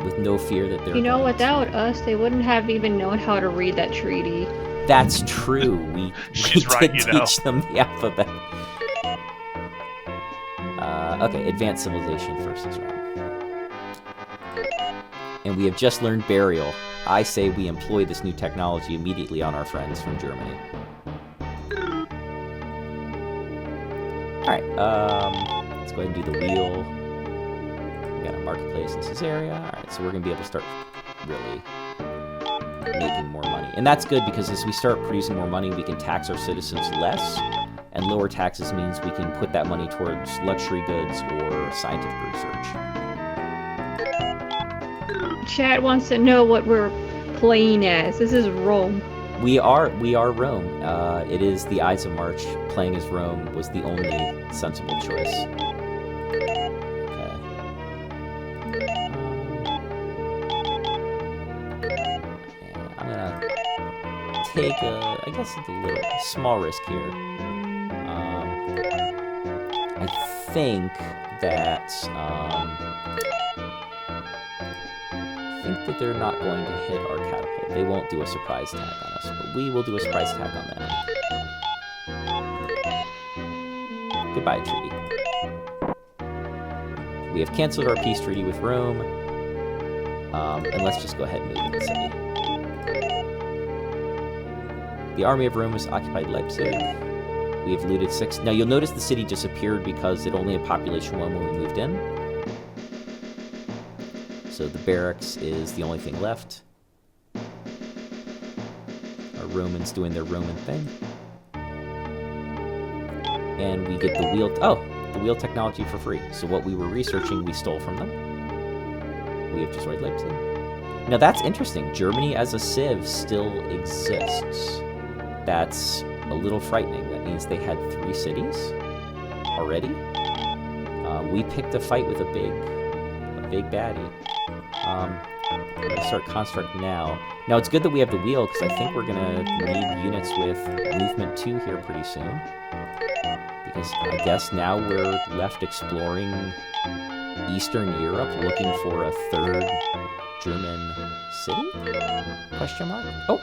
with no fear that they're Without us, they wouldn't have even known how to read that treaty. That's true. We She's right, did you know. teach them the alphabet. Okay, advanced civilization first is wrong. And we have just learned burial. I say we employ this new technology immediately on our friends from Germany. Alright, let's go ahead and do the wheel. We got a marketplace in Caesarea. Alright, so we're going to be able to start really making more money. And that's good because as we start producing more money, we can tax our citizens less. And lower taxes means we can put that money towards luxury goods or scientific research. Chad wants to know what we're playing as. This is Rome. We are Rome. It is the Ides of March. Playing as Rome was the only sensible choice. Okay. Yeah, I'm gonna take I guess a little small risk here. I think that they're not going to hit our catapult. They won't do a surprise attack on us, but we will do a surprise attack on them. Goodbye, treaty. We have canceled our peace treaty with Rome. And let's just go ahead and move in the city. The army of Rome has occupied Leipzig. We have looted 6. Now, you'll notice the city disappeared because it only had population 1 when we moved in. So the barracks is the only thing left. Our Romans doing their Roman thing. And we get the wheel... the wheel technology for free. So what we were researching, we stole from them. We have destroyed Leipzig. Now that's interesting. Germany as a civ still exists. That's a little frightening. That means they had 3 cities already. We picked a fight with a big baddie. I'm gonna start construct now. Now it's good that we have the wheel because I think we're gonna need units with movement 2 here pretty soon. Because I guess now we're left exploring Eastern Europe looking for a 3rd German city? Question mark? Oh!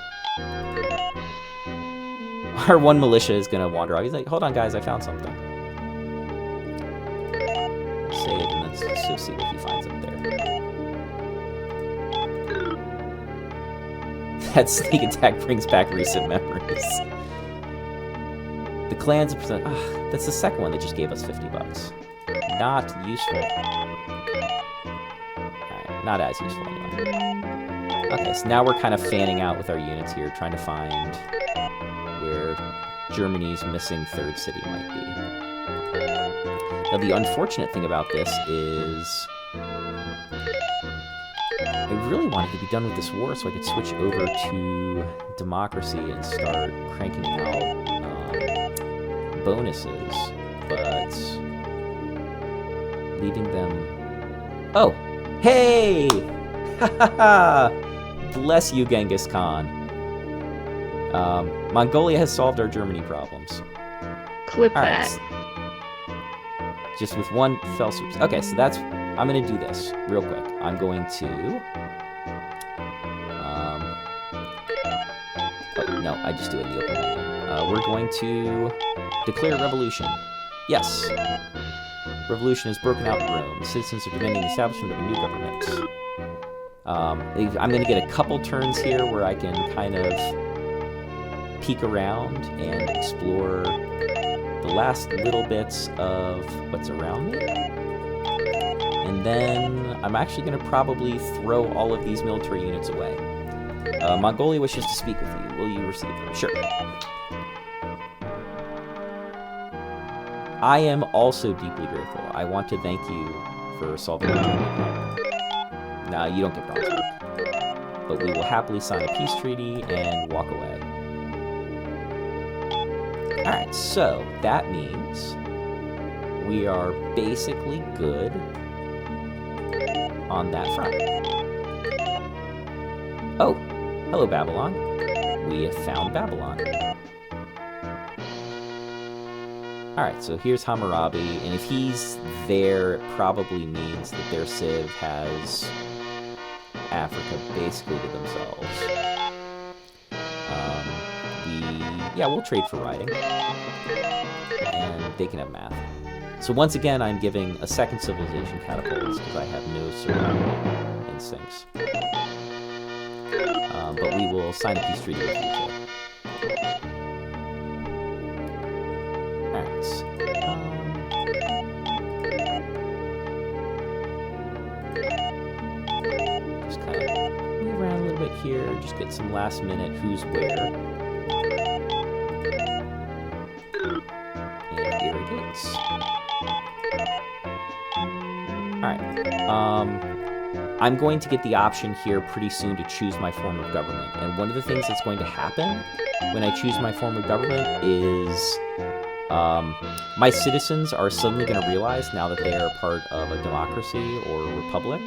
Our one militia is gonna wander off. He's like, hold on guys, I found something. Save and let's just see what he finds up there. That sneak attack brings back recent memories. The clans... that's the second one that just gave us $50. Not useful. Alright, not as useful anyway. Okay, so now we're kind of fanning out with our units here, trying to find where Germany's missing 3rd city might be. Now, the unfortunate thing about this is... I really wanted to be done with this war so I could switch over to democracy and start cranking out bonuses, but leaving them... Oh! Hey! Ha ha ha! Bless you, Genghis Khan. Mongolia has solved our Germany problems. Clip All that. right. Just with one fell swoop. Okay, so that's... I'm going to do this real quick. I'm going to... oh, no, I just do it in the open menu. We're going to declare revolution. Yes. Revolution has broken out in Rome. The citizens are demanding the establishment of a new government. I'm going to get a couple turns here where I can kind of peek around and explore the last little bits of what's around me. And then I'm actually going to probably throw all of these military units away. Mongolia wishes to speak with you. Will you receive them? Sure. I am also deeply grateful. I want to thank you for solving the Germany problem. Nah, you don't get bronze work. But we will happily sign a peace treaty and walk away. Alright, so that means we are basically good on that front. Oh, hello Babylon. We have found Babylon. Alright, so here's Hammurabi, and if he's there, it probably means that their civ has Africa basically to themselves. We'll trade for writing. And they can have math. So once again, I'm giving a 2nd civilization catapults because I have no survival instincts. But we will sign a peace treaty with you too. Alright. Just kind of move around a little bit here, just get some last minute who's where. And irrigates. Alright. I'm going to get the option here pretty soon to choose my form of government. And one of the things that's going to happen when I choose my form of government is my citizens are suddenly going to realize, now that they are part of a democracy or a republic,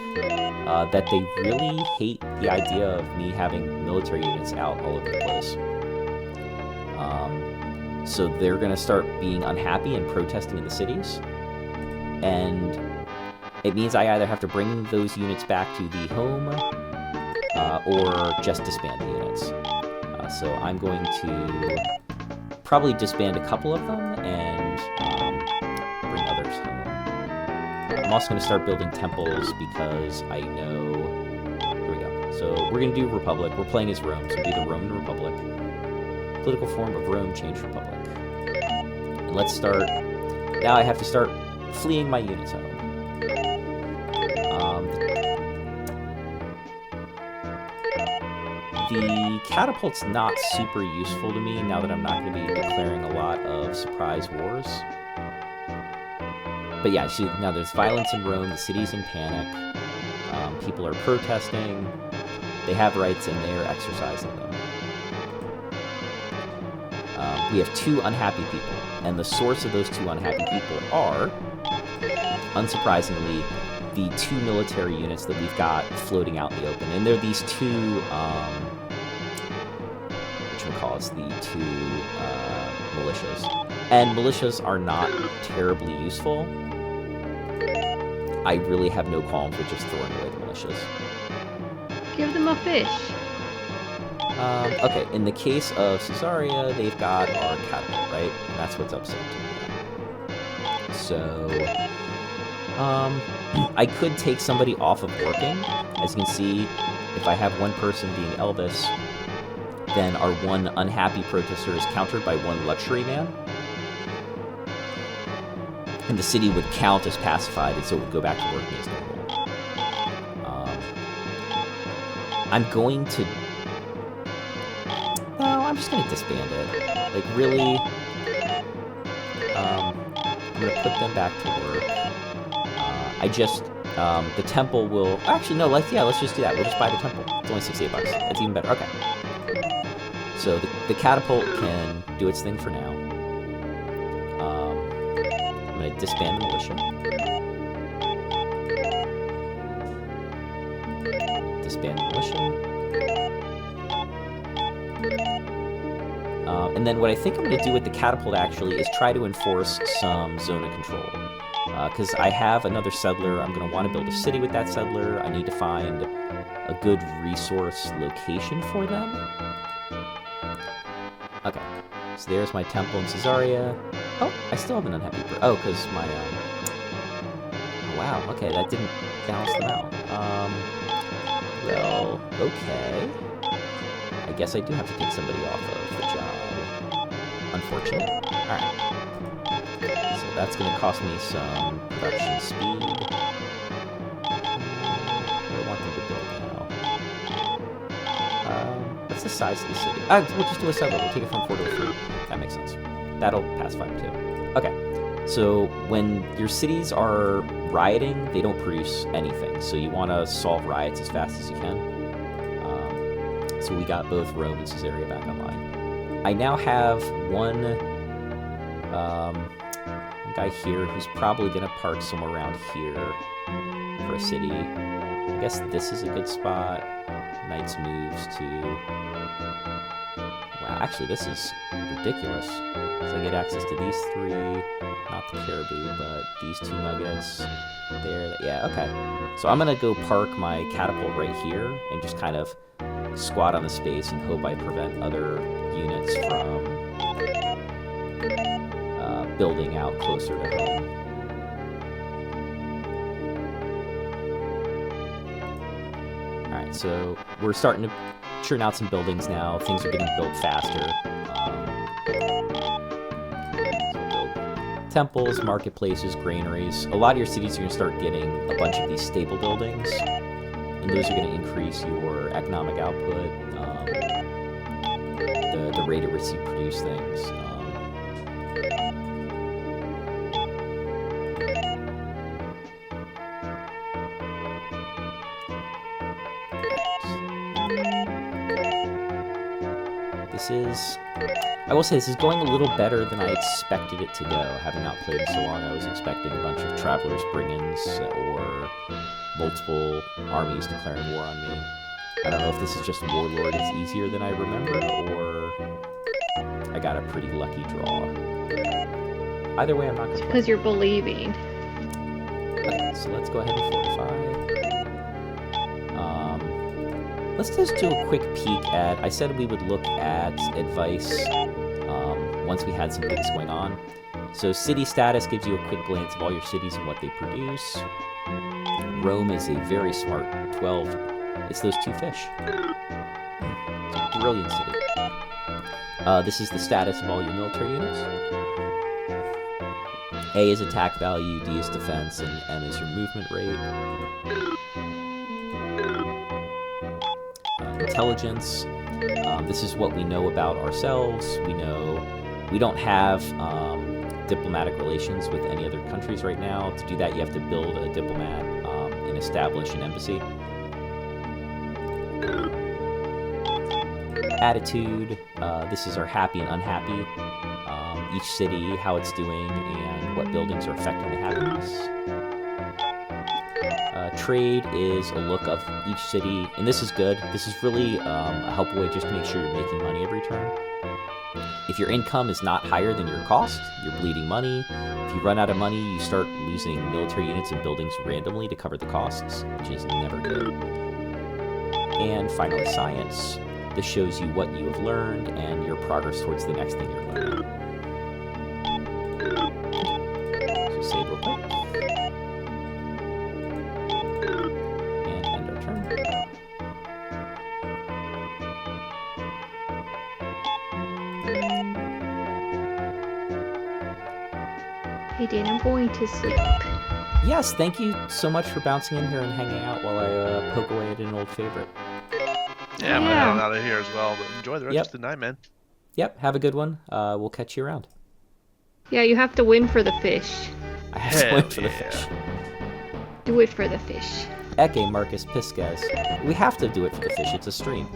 that they really hate the idea of me having military units out all over the place. So they're going to start being unhappy and protesting in the cities. And it means I either have to bring those units back to the home, or just disband the units. So I'm going to probably disband a couple of them and bring others home. I'm also going to start building temples because I know... Here we go. So we're going to do Republic. We're playing as Rome, so it'll be the Roman Republic. Political form of Rome, change Republic. And let's start... Now I have to start fleeing my units home. The catapult's not super useful to me now that I'm not going to be declaring a lot of surprise wars. But yeah, see, now there's violence in Rome, the city's in panic, people are protesting, they have rights and they are exercising them. We have 2 unhappy people, and the source of those 2 unhappy people are, unsurprisingly, the 2 military units that we've got floating out in the open. And they're these 2, the 2 militias. And militias are not terribly useful. I really have no qualms with just throwing away the militias. Give them a fish. Okay, in the case of Caesarea, they've got our catapult, right? And that's what's upsetting me. So, I could take somebody off of working. As you can see, if I have one person being Elvis, then our one unhappy protester is countered by one luxury man. And the city would count as pacified, and so it would go back to working as normal. I'm going to... No, I'm just going to disband it. Like, really... I'm going to put them back to work. The temple will... Actually, no, let's just do that. We'll just buy the temple. It's only $68. That's even better. Okay. So the catapult can do its thing for now. I'm going to disband the militia. Disband the militia. And then what I think I'm going to do with the catapult, actually, is try to enforce some zone of control. Because I have another settler. I'm going to want to build a city with that settler. I need to find a good resource location for them. Okay, so there's my temple in Caesarea. Oh, I still have an unhappy Oh, because my, wow, okay, that didn't balance them out. Well, okay. I guess I do have to take somebody off of the job. Unfortunate. Alright. So that's going to cost me some production speed. What do I want them to build now? What's the size of the city? We'll just do a settler. We'll take it from 4 to 3. That makes sense. That'll pacify them too. Okay. So when your cities are rioting, they don't produce anything. So you want to solve riots as fast as you can. So we got both Rome and Caesarea back online. I now have one guy here who's probably going to park somewhere around here for a city. I guess this is a good spot. Knights moves to... Wow, actually, this is ridiculous. So I get access to these 3, not the caribou, but these 2 nuggets. There, yeah, okay. So I'm going to go park my catapult right here and just kind of squat on the space and hope I prevent other units from building out closer to home. Alright, so we're starting to churn out some buildings now. Things are getting built faster. So we'll build temples, marketplaces, granaries. A lot of your cities are going to start getting a bunch of these staple buildings, and those are going to increase your economic output, the rate at which you produce things. I will say this is going a little better than I expected it to go. Having not played in so long, I was expecting a bunch of travelers bring-ins or multiple armies declaring war on me. I don't know if this is just Warlord is easier than I remember, or I got a pretty lucky draw. Either way, I'm not going to... Because you're believing. Okay, so let's go ahead and fortify. Let's just do a quick peek at... I said we would look at advice 1 once we had some things going on. So city status gives you a quick glance of all your cities and what they produce. Rome is a very smart 12. It's those 2 fish. It's a brilliant city. This is the status of all your military units. A is attack value, D is defense, and M is your movement rate. Intelligence. This is what we know about ourselves. We know we don't have diplomatic relations with any other countries right now. To do that, you have to build a diplomat and establish an embassy. Attitude. This is our happy and unhappy. Each city, how it's doing, and what buildings are affecting the happiness. Trade is a look of each city, and this is good. This is really a helpful way just to make sure you're making money every turn. If your income is not higher than your cost, you're bleeding money. If you run out of money, you start losing military units and buildings randomly to cover the costs, which is never good. And finally, science. This shows you what you have learned and your progress towards the next thing you're learning. So save real quick. And end our turn. Hey Dan, I'm going to sleep. Yes, thank you so much for bouncing in here and hanging out while I poke away at an old favorite. Yeah, I'm heading out of here as well, but enjoy the rest of the night, man. Yep, have a good one. We'll catch you around. Yeah, you have to win for the fish. I have to win for the fish. Do it for the fish. Eke Marcus Pisces. We have to do it for the fish. It's a stream.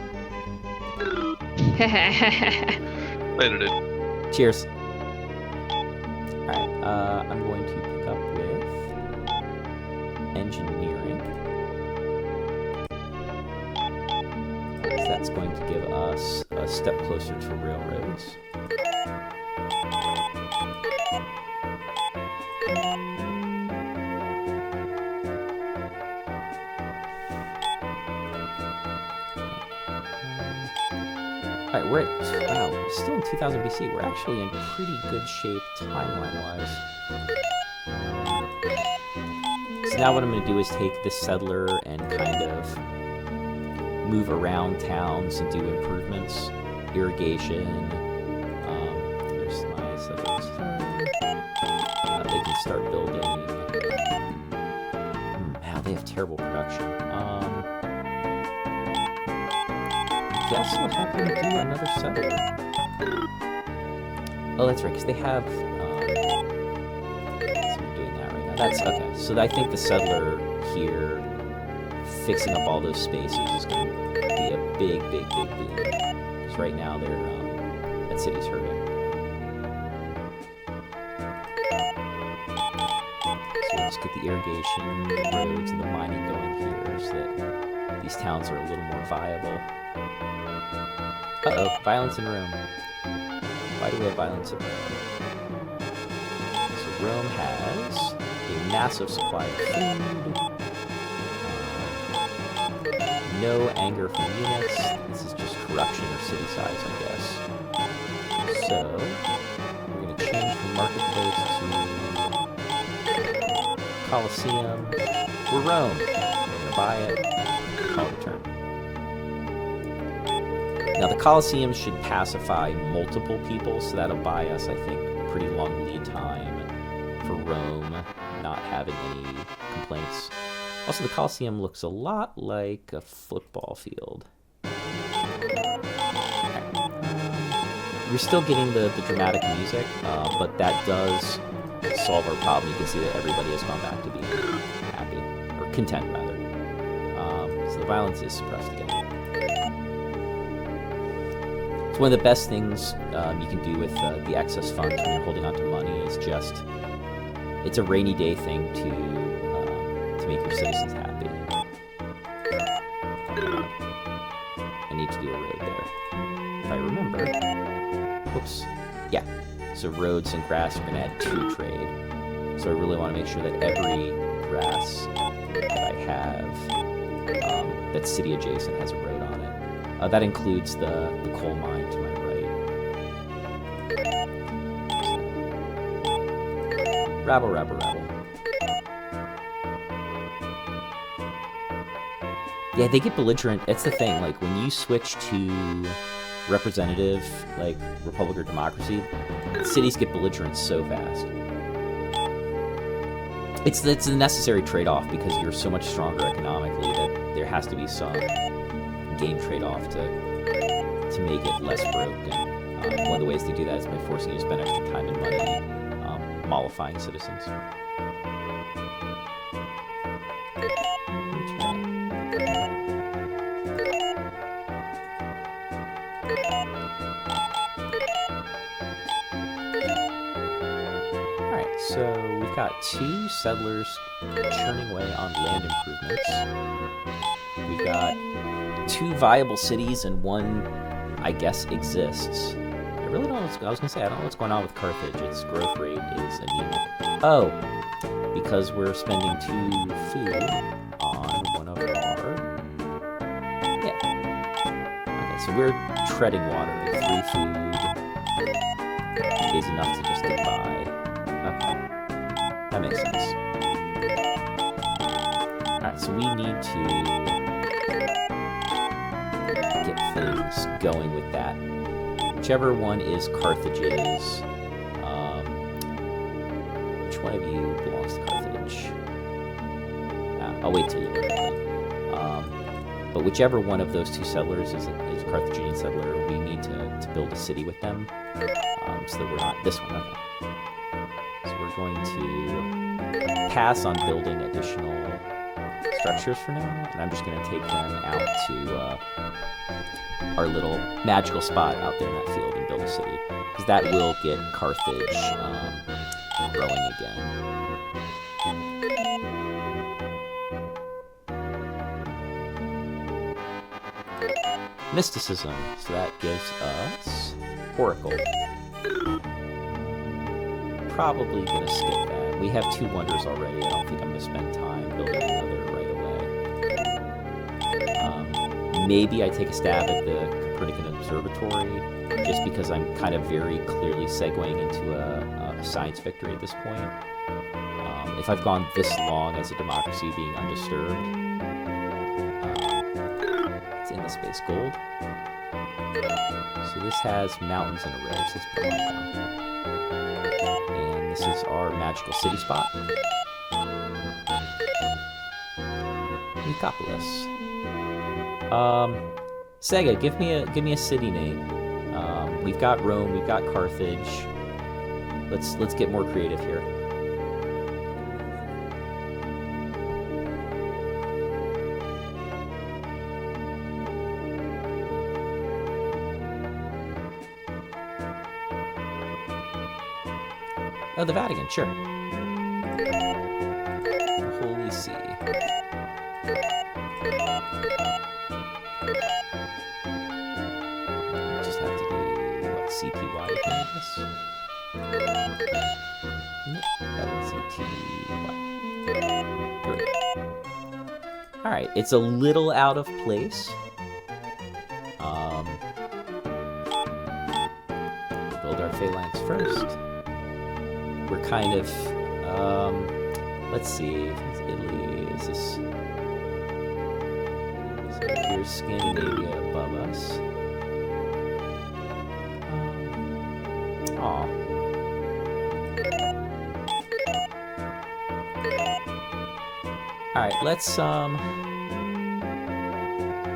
Later, dude. Cheers. Alright, I'm going to pick up with engineering. That's going to give us a step closer to railroads. Alright, we're at, wow, still in 2000 BC. We're actually in pretty good shape timeline-wise. So now what I'm going to do is take this settler and kind of move around towns and do improvements. Irrigation. Here's my settlers. They can start building. Wow, they have terrible production. Guess we'll have them do another settler. Oh, that's right, because they have. So I'm doing that right now. That's okay. So I think the settler here, fixing up all those spaces, is going to be a big boon. Because right now that city's hurting. So we'll just get the irrigation, the roads, and the mining going here, so that these towns are a little more viable. Uh-oh, violence in Rome. Why do we have violence in Rome? So Rome has a massive supply of food. No anger from units. This is just corruption or city size, I guess. So, we're going to change from marketplace to Colosseum. We're Rome. We're going to buy it. Call it a turn. Now, the Colosseum should pacify multiple people, so that'll buy us, I think, a pretty long lead time for Rome not having any complaints. Also, the Colosseum looks a lot like a football field. You're still getting the dramatic music, but that does solve our problem. You can see that everybody has gone back to being happy, or content, rather. So the violence is suppressed again. So one of the best things you can do with the excess funds when you're holding on to money is just, it's a rainy day thing to make your citizens happy. I need to do a road there. If I remember. Whoops. Yeah. So roads and grass are going to add 2 trade. So I really want to make sure that every grass that I have that's city adjacent has a road on it. That includes the coal mine to my right. Rabble, rabble, rabble. Yeah, they get belligerent. It's the thing, like, when you switch to representative, like, republic or democracy, cities get belligerent so fast. It's a necessary trade-off because you're so much stronger economically that there has to be some game trade-off to make it less broke. And one of the ways they do that is by forcing you to spend extra time and money mollifying citizens. Alright, so we've got 2 settlers churning away on land improvements. We've got 2 viable cities and 1, I guess, exists. I really don't know I was gonna say, I don't know what's going on with Carthage. Its growth rate is anemic. Oh, because we're spending 2 food on one of our... Yeah. Okay, so we're treading water. 3 food is enough to just get by. Okay. That makes sense. Alright, so we need to get things going with that. Whichever one is Carthage's. Which one of you belongs to Carthage? I'll wait till you look at it. But whichever one of those 2 settlers is a Carthaginian settler, we need to build a city with them. So that we're not... This one, okay. So we're going to pass on building additional structures for now, and I'm just going to take them out to our little magical spot out there in that field and build a city, because that will get Carthage growing again. Mysticism, so that gives us Oracle. Probably gonna skip that. We have 2 wonders already. I don't think I'm gonna spend time building another right away. Maybe I take a stab at the Copernican Observatory, just because I'm kind of very clearly segueing into a science victory at this point. If I've gone this long as a democracy being undisturbed, it's in the space gold. So this has mountains in a row, so let's put one down. And this is our magical city spot. Nicopolis. Sega, give me a city name. We've got Rome, we've got Carthage. Let's get more creative here. Oh, the Vatican, sure. Holy See. Just have to do, what, CTY to this? Nope, that is CTY. Great. Alright, it's a little out of place. Build our phalanx first. We're kind of, let's see, it's Italy, is this, so here's Scandinavia above us. Aw. Alright, let's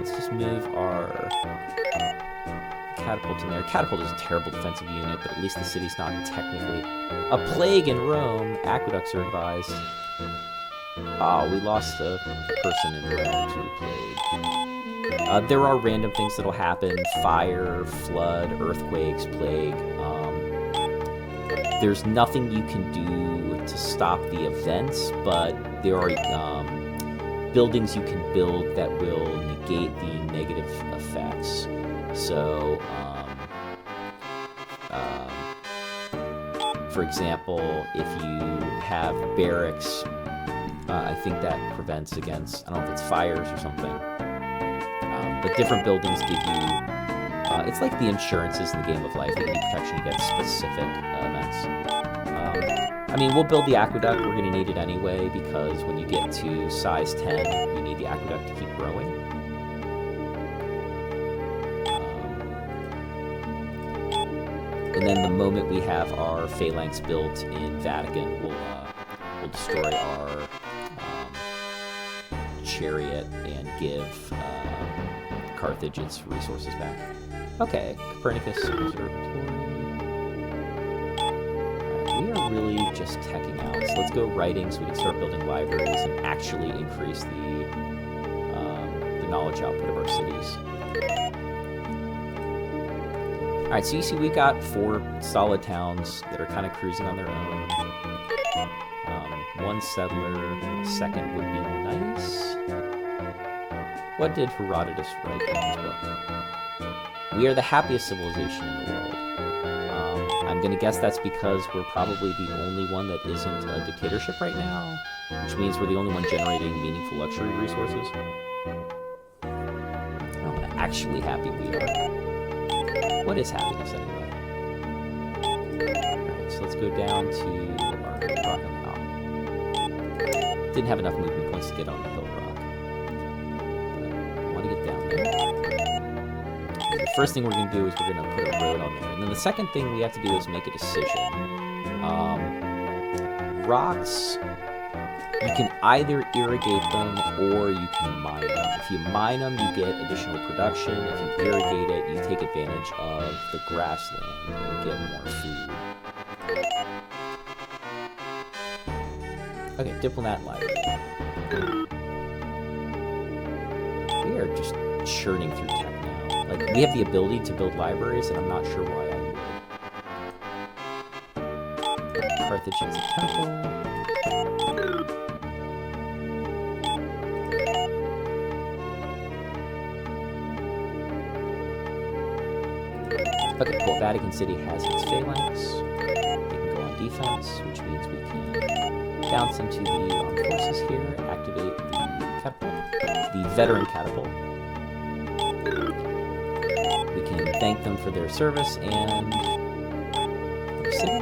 just move our catapult in there. Catapult is a terrible defensive unit, but at least the city's not technically a plague in Rome. Aqueducts are advised. Oh, we lost a person in Rome to the plague. There are random things that'll happen: fire, flood, earthquakes, plague. There's nothing you can do to stop the events, but there are buildings you can build that will negate the negative effects. So, for example, if you have barracks, I think that prevents against, I don't know if it's fires or something, but different buildings give you, it's like the insurances in the game of life, they give you protection against specific events. I mean, we'll build the aqueduct. We're going to need it anyway, because when you get to size 10, you need the aqueduct to keep growing. And then the moment we have our phalanx built in Vatican, we'll destroy our chariot and give Carthage its resources back. Okay, Copernicus Observatory. We are really just teching out. So let's go writing so we can start building libraries and actually increase the knowledge output of our cities. Alright, so you see we've got 4 solid towns that are kind of cruising on their own. 1 settler, a second would be nice. What did Herodotus write in his book? We are the happiest civilization in the world. I'm going to guess that's because we're probably the only one that isn't a dictatorship right now, which means we're the only one generating meaningful luxury resources. I don't know how actually happy we are. What is happiness anyway? Alright, so let's go down to our rock on the top. Didn't have enough movement points to get on the hill rock. But I want to get down there. The first thing we're going to do is we're going to put a road on there. And then the second thing we have to do is make a decision. Rocks, you can either irrigate them or you can mine them. If you mine them, you get additional production. If you irrigate it, you take advantage of the grassland and get more food. Okay, Diplomat Library. We are just churning through tech now. Like, we have the ability to build libraries, and I'm not sure why I would. Carthage has a temple. Okay, cool. Vatican City has its phalanx. They can go on defense, which means we can bounce into the armed forces here, activate the catapult, the veteran catapult. We can thank them for their service and our city.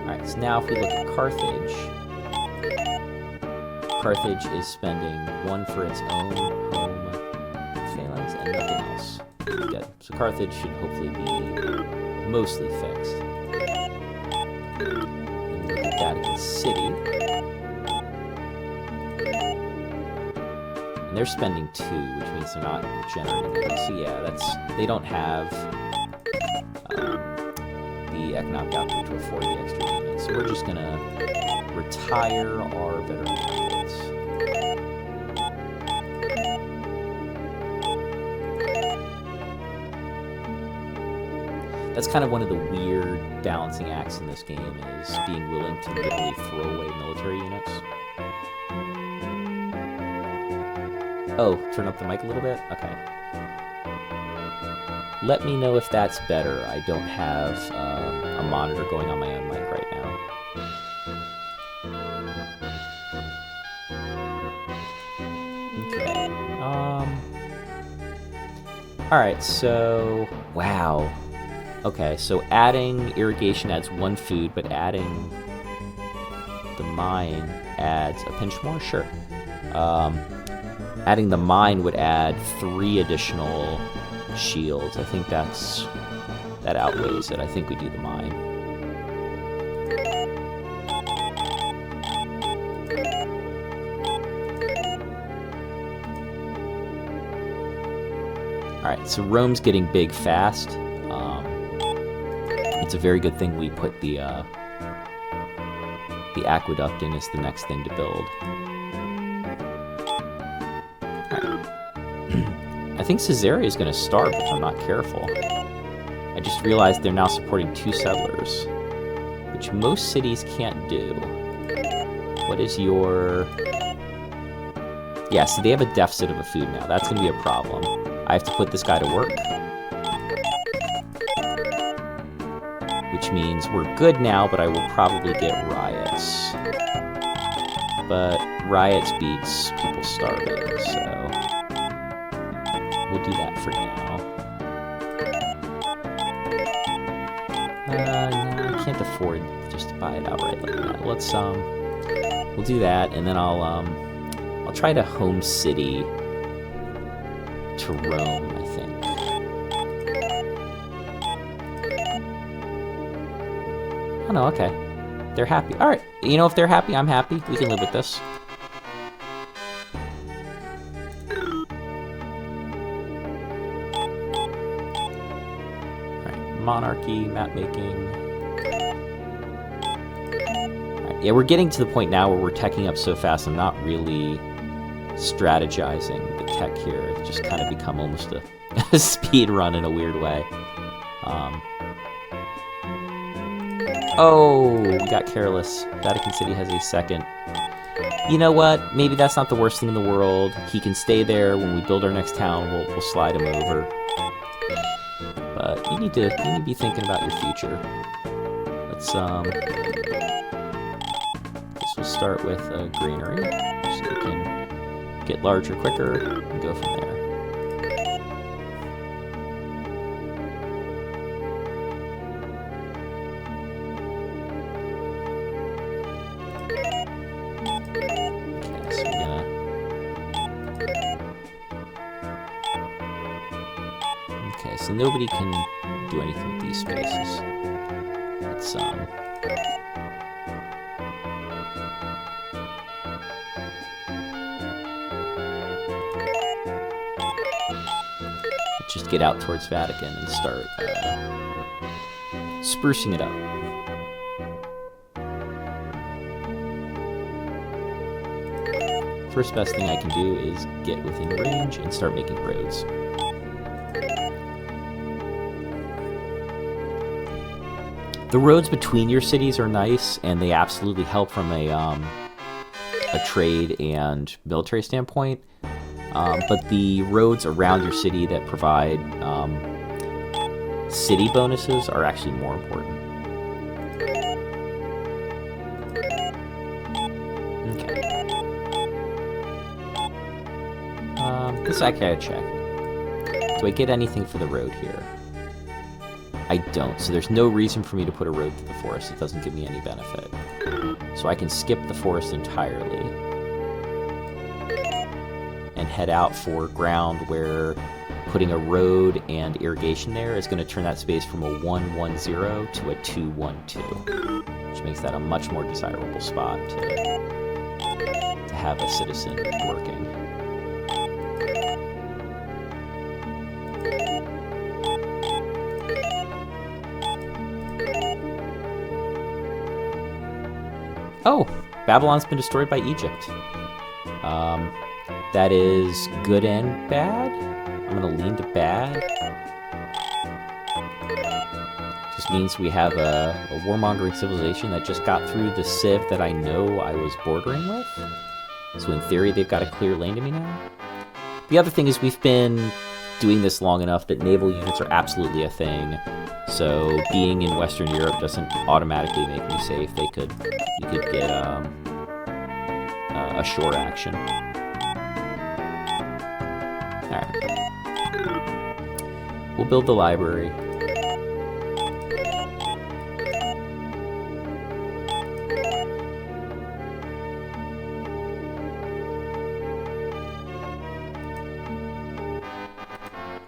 Alright, so now if we look at Carthage, Carthage is spending 1 for its own home phalanx and nothing else. Good. So Carthage should hopefully be mostly fixed. And look at Vatican City. And they're spending 2, which means they're not generating any. So yeah, they don't have the economic output to afford the extra units. So we're just gonna retire our veteran units. That's kind of one of the weird balancing acts in this game, is being willing to literally throw away military units. Oh, turn up the mic a little bit? Okay. Let me know if that's better. I don't have a monitor going on my own mic right now. Okay. Alright, so... Wow. Okay, so adding irrigation adds 1 food, but adding the mine adds a pinch more? Sure. Adding the mine would add 3 additional shields. I think that outweighs it. I think we do the mine. Alright, so Rome's getting big fast. It's a very good thing we put the aqueduct in as the next thing to build. I think Caesarea is going to starve if I'm not careful. I just realized they're now supporting 2 settlers, which most cities can't do. What is your... Yeah, so they have a deficit of a food now. That's going to be a problem. I have to put this guy to work. Which means we're good now, but I will probably get riots. But riots beats people starving, so... We'll do that for now. No, I can't afford just to buy it outright like that. Let's we'll do that, and then I'll try to home city to Rome, I think. Oh no, okay. They're happy. All right. You know, if they're happy, I'm happy. We can live with this. Monarchy, map making. Right, yeah, we're getting to the point now where we're teching up so fast I'm not really strategizing the tech here. It's just kind of become almost a speed run in a weird way. Oh, we got careless. Vatican City has a second. You know what? Maybe that's not the worst thing in the world. He can stay there. When we build our next town, we'll slide him over. But you need to be thinking about your future. Let's guess we'll start with a granary, so we can get larger quicker and go from there. Okay, so we're gonna. Okay, so nobody can do anything with these spaces. Let's just get out towards Vatican and start sprucing it up. First best thing I can do is get within range and start making roads. The roads between your cities are nice, and they absolutely help from a trade and military standpoint. But the roads around your city that provide city bonuses are actually more important. Okay. This I gotta check. Do I get anything for the road here? I don't, so there's no reason for me to put a road through the forest. It doesn't give me any benefit. So I can skip the forest entirely and head out for ground where putting a road and irrigation there is going to turn that space from a 110 to a 212, which makes that a much more desirable spot to have a citizen working. Oh, Babylon's been destroyed by Egypt. That is good and bad. I'm gonna lean to bad. Just means we have a warmongering civilization that just got through the civ that I know I was bordering with. So in theory, they've got a clear lane to me now. The other thing is we've been doing this long enough that naval units are absolutely a thing. So being in Western Europe doesn't automatically make me safe. You could get a shore action. All right, we'll build the library.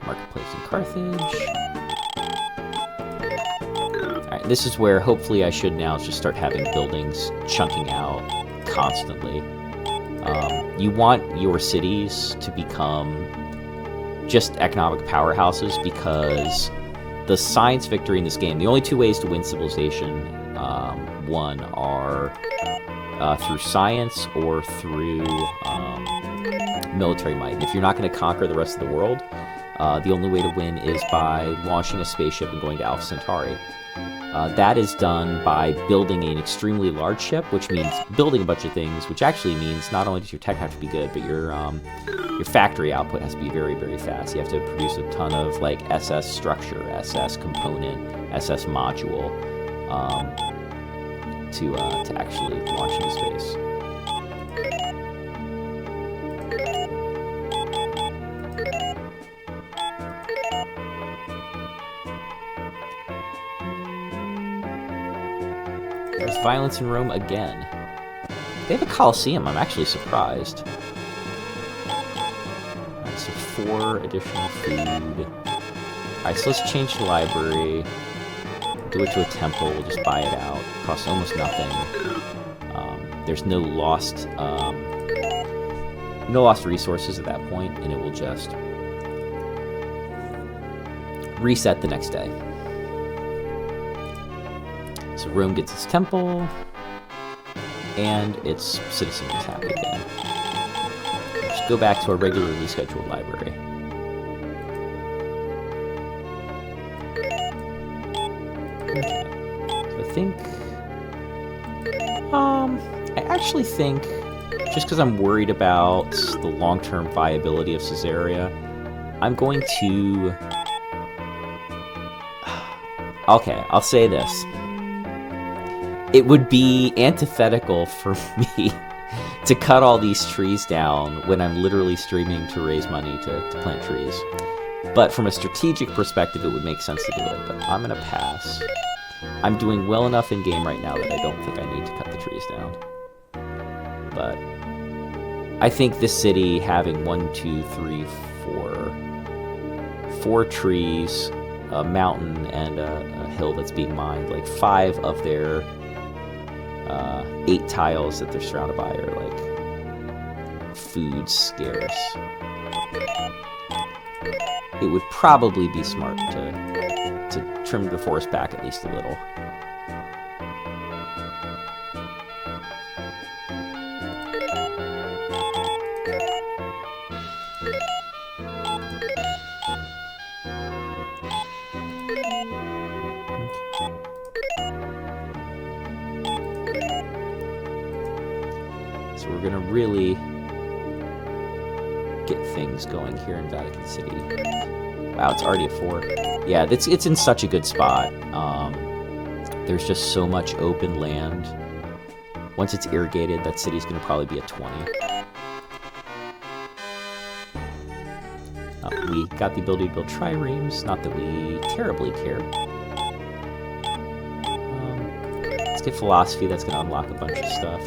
Marketplace in Carthage. Alright, this is where hopefully I should now just start having buildings chunking out constantly. You want your cities to become just economic powerhouses because the science victory in this game, the only two ways to win civilization, one are through science or through military might. And if you're not going to conquer the rest of the world, the only way to win is by launching a spaceship and going to Alpha Centauri. That is done by building an extremely large ship, which means building a bunch of things, which actually means not only does your tech have to be good, but your factory output has to be very, very fast. You have to produce a ton of like SS structure, SS component, SS module to actually launch into space. There's violence in Rome again. They have a Colosseum. I'm actually surprised. Alright, so 4 additional food. Alright, so let's change the library. Do it to a temple. We'll just buy it out. Costs almost nothing. There's no lost resources at that point, and it will just reset the next day. So Rome gets its temple, and its citizens is happy again. Just go back to our regularly scheduled library. Okay. So I think... I actually think, just because I'm worried about the long-term viability of Caesarea, I'm going to... Okay, I'll say this. It would be antithetical for me to cut all these trees down when I'm literally streaming to raise money to plant trees. But from a strategic perspective, it would make sense to do it, but I'm going to pass. I'm doing well enough in-game right now that I don't think I need to cut the trees down. But I think this city having 1, 2, 3, 4 trees, a mountain, and a hill that's being mined, like 5 of their 8 tiles that they're surrounded by are like food scarce. It would probably be smart to trim the forest back at least a little. So we're gonna really get things going here in Vatican City. Wow, it's already a 4. Yeah, it's in such a good spot. There's just so much open land. Once it's irrigated, that city's gonna probably be a 20. We got the ability to build triremes, not that we terribly care. Let's get philosophy, that's gonna unlock a bunch of stuff.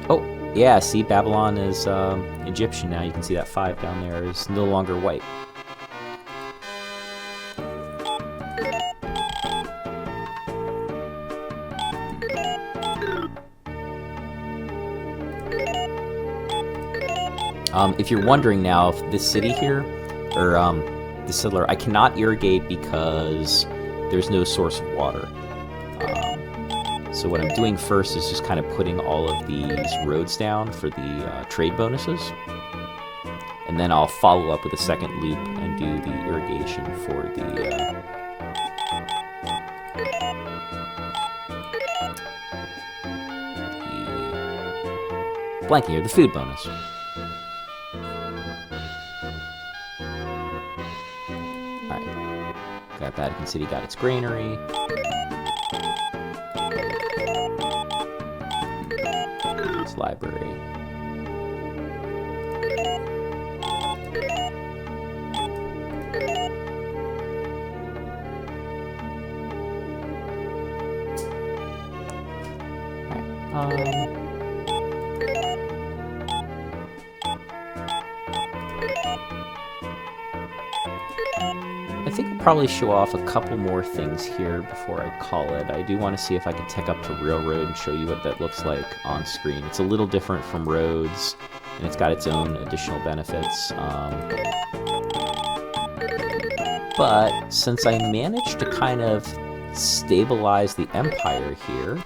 Oh, yeah, see, Babylon is Egyptian now. You can see that 5 down there is no longer white. If you're wondering now, if this city here, or the settler, I cannot irrigate because there's no source of water. So what I'm doing first is just kind of putting all of these roads down for the trade bonuses. And then I'll follow up with a second loop and do the irrigation for the blanking here, the food bonus. Alright. Got Vatican City, got its granary. Library. I think I'll probably show off a couple more things here before I call it. I do want to see if I can tech up to Railroad and show you what that looks like on screen. It's a little different from Roads, and it's got its own additional benefits. But since I managed to kind of stabilize the Empire here...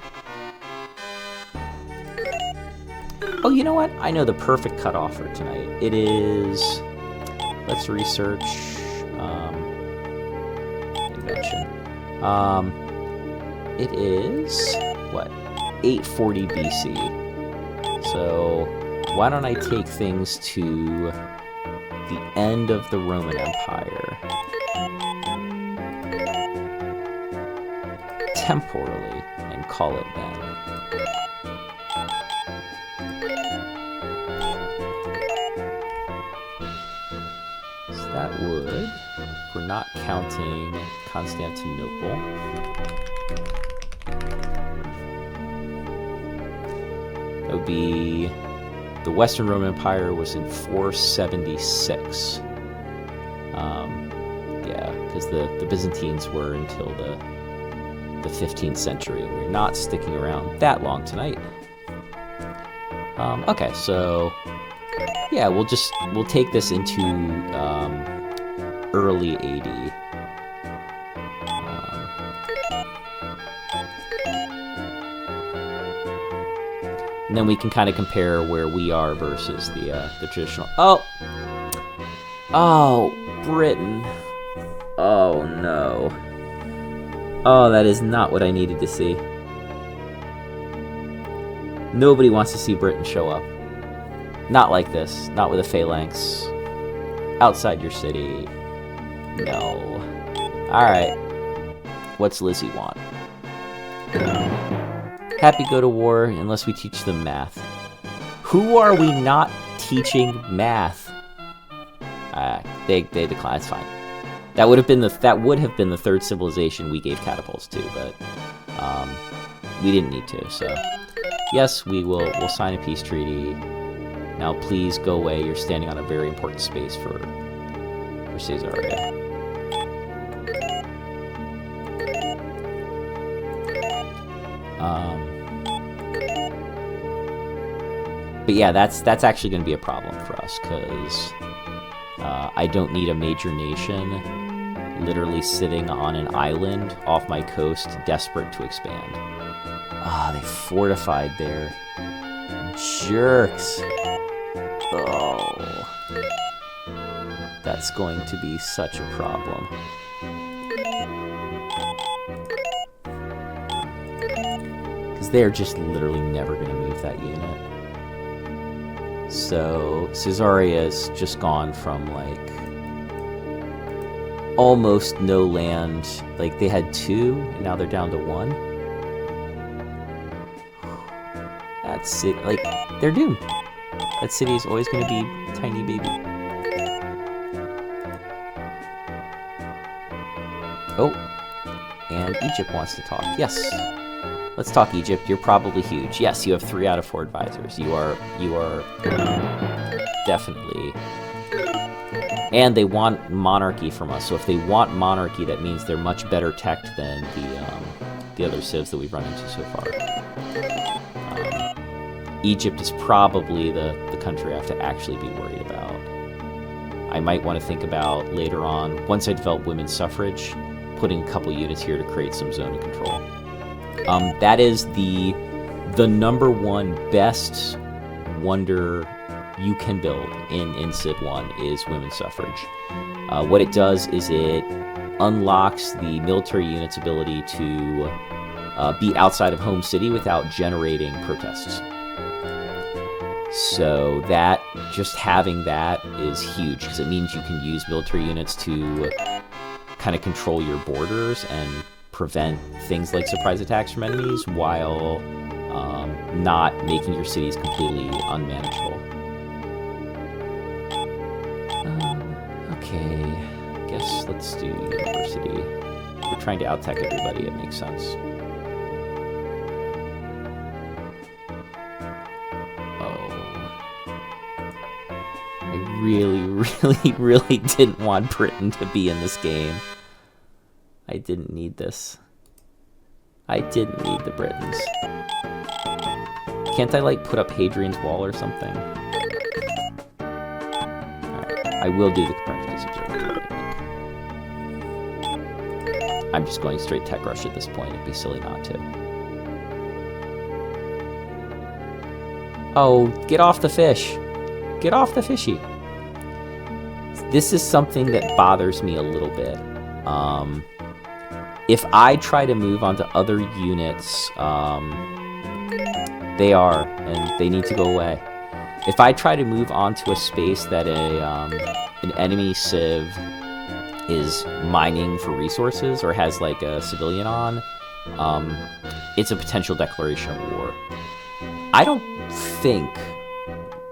Oh, you know what? I know the perfect cutoff for tonight. It is... Let's research... invention. It is... what? 840 BC. So, why don't I take things to the end of the Roman Empire? Temporally, and call it then. So that would, if we're not counting Constantinople, that would be the Western Roman Empire was in 476. Yeah, because the Byzantines were until the 15th century. We're not sticking around that long tonight. Okay, so yeah, we'll take this into early AD. And then we can kind of compare where we are versus the traditional. Oh, Britain. Oh no. Oh, that is not what I needed to see. Nobody wants to see Britain show up. Not like this. Not with a phalanx. Outside your city. No. Alright. What's Lizzie want? Happy go to war unless we teach them math. Who are we not teaching math? They decline. It's fine. That would have been the third civilization we gave catapults to, but we didn't need to. So yes, we'll sign a peace treaty. Now please go away. You're standing on a very important space for Caesarea. But yeah, that's actually going to be a problem for us, because I don't need a major nation literally sitting on an island off my coast, desperate to expand. They fortified there. Jerks. Oh. That's going to be such a problem. Because they're just literally never going to move that unit. So Caesarea's just gone from like almost no land. Like they had 2, and now they're down to 1. That's it. Like they're doomed. That city is always going to be a tiny baby. Oh, and Egypt wants to talk. Yes. Let's talk Egypt. You're probably huge. Yes, you have 3 out of 4 advisors. You are definitely. And they want monarchy from us. So if they want monarchy, that means they're much better teched than the other civs that we've run into so far. Egypt is probably the country I have to actually be worried about. I might want to think about later on, once I develop women's suffrage, putting a couple units here to create some zone of control. That is the number 1 best wonder you can build in Civ 1 is women's suffrage. What it does is it unlocks the military unit's ability to be outside of home city without generating protests. So that, just having that is huge, because it means you can use military units to kind of control your borders and prevent things like surprise attacks from enemies while not making your cities completely unmanageable. Okay, I guess let's do university. We're trying to out-tech everybody, it makes sense. I really didn't want Britain to be in this game. I didn't need this. I didn't need the Britons. Can't I, like, put up Hadrian's Wall or something? Alright, I will do the Copernicus Observatory, I think. I'm just going straight tech rush at this point. It'd be silly not to. Oh, get off the fish! Get off the fishy! This is something that bothers me a little bit. If I try to move onto other units, they are, and they need to go away. If I try to move onto a space that an enemy civ is mining for resources or has like a civilian on, it's a potential declaration of war. I don't think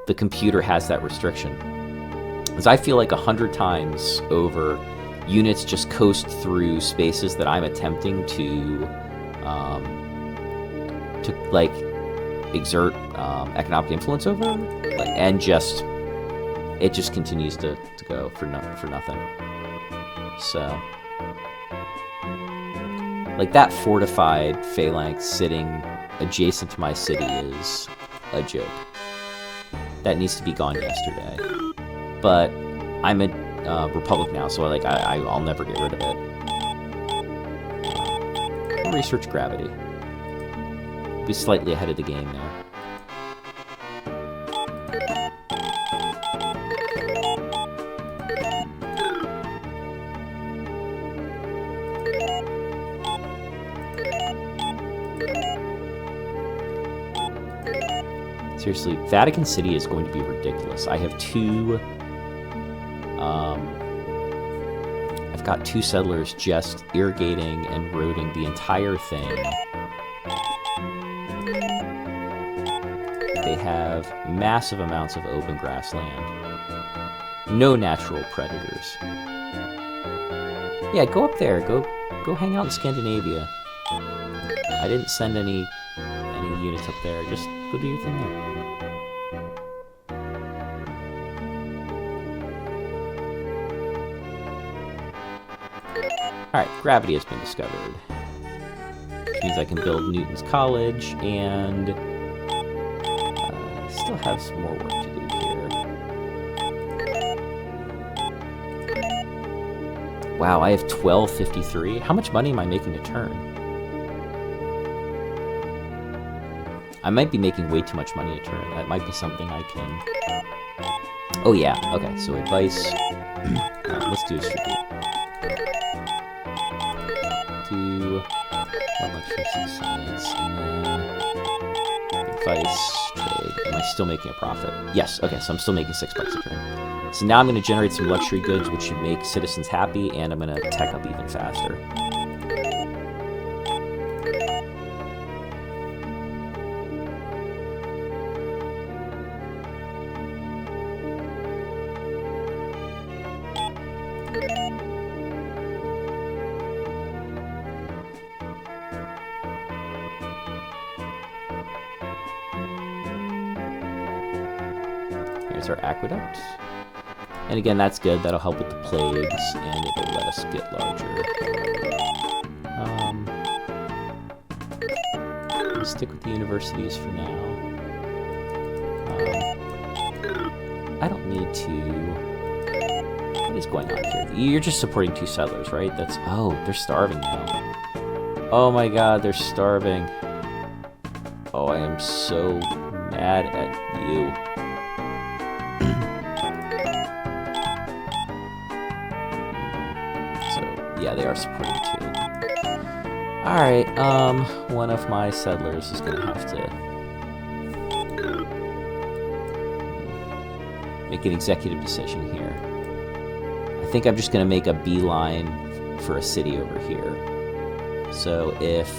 the computer has that restriction. Is I feel like 100 times over, units just coast through spaces that I'm attempting to like exert economic influence over, like, and it just continues to go for nothing. So, like, that fortified phalanx sitting adjacent to my city is a joke. That needs to be gone yesterday. But I'm a republic now, so I'll never get rid of it. Research gravity. Be slightly ahead of the game there. Seriously, Vatican City is going to be ridiculous. I have I've got 2 settlers just irrigating and roading the entire thing. They have massive amounts of open grassland. No natural predators. Yeah, go up there. Go hang out in Scandinavia. I didn't send any units up there. Just go do your thing there. Alright, gravity has been discovered. Which means I can build Newton's College, and still have some more work to do here. Wow, I have 1253. How much money am I making a turn? I might be making way too much money a turn. That might be something I can... Oh yeah, okay, so advice. Let's do a distribute. Do electricity science, and then advice, trade. Am I still making a profit? Yes, okay, so I'm still making $6 a turn. So now I'm going to generate some luxury goods, which should make citizens happy, and I'm going to tech up even faster. Here's our aqueduct. And again, that's good. That'll help with the plagues, and it'll let us get larger. We'll stick with the universities for now. I don't need to... What is going on here? You're just supporting 2 settlers, right? That's... Oh, they're starving now. Oh my god, they're starving. Oh, I am so mad at you. Yeah, they are supporting 2. Alright, one of my settlers is gonna have to make an executive decision here. I think I'm just gonna make a beeline for a city over here. So if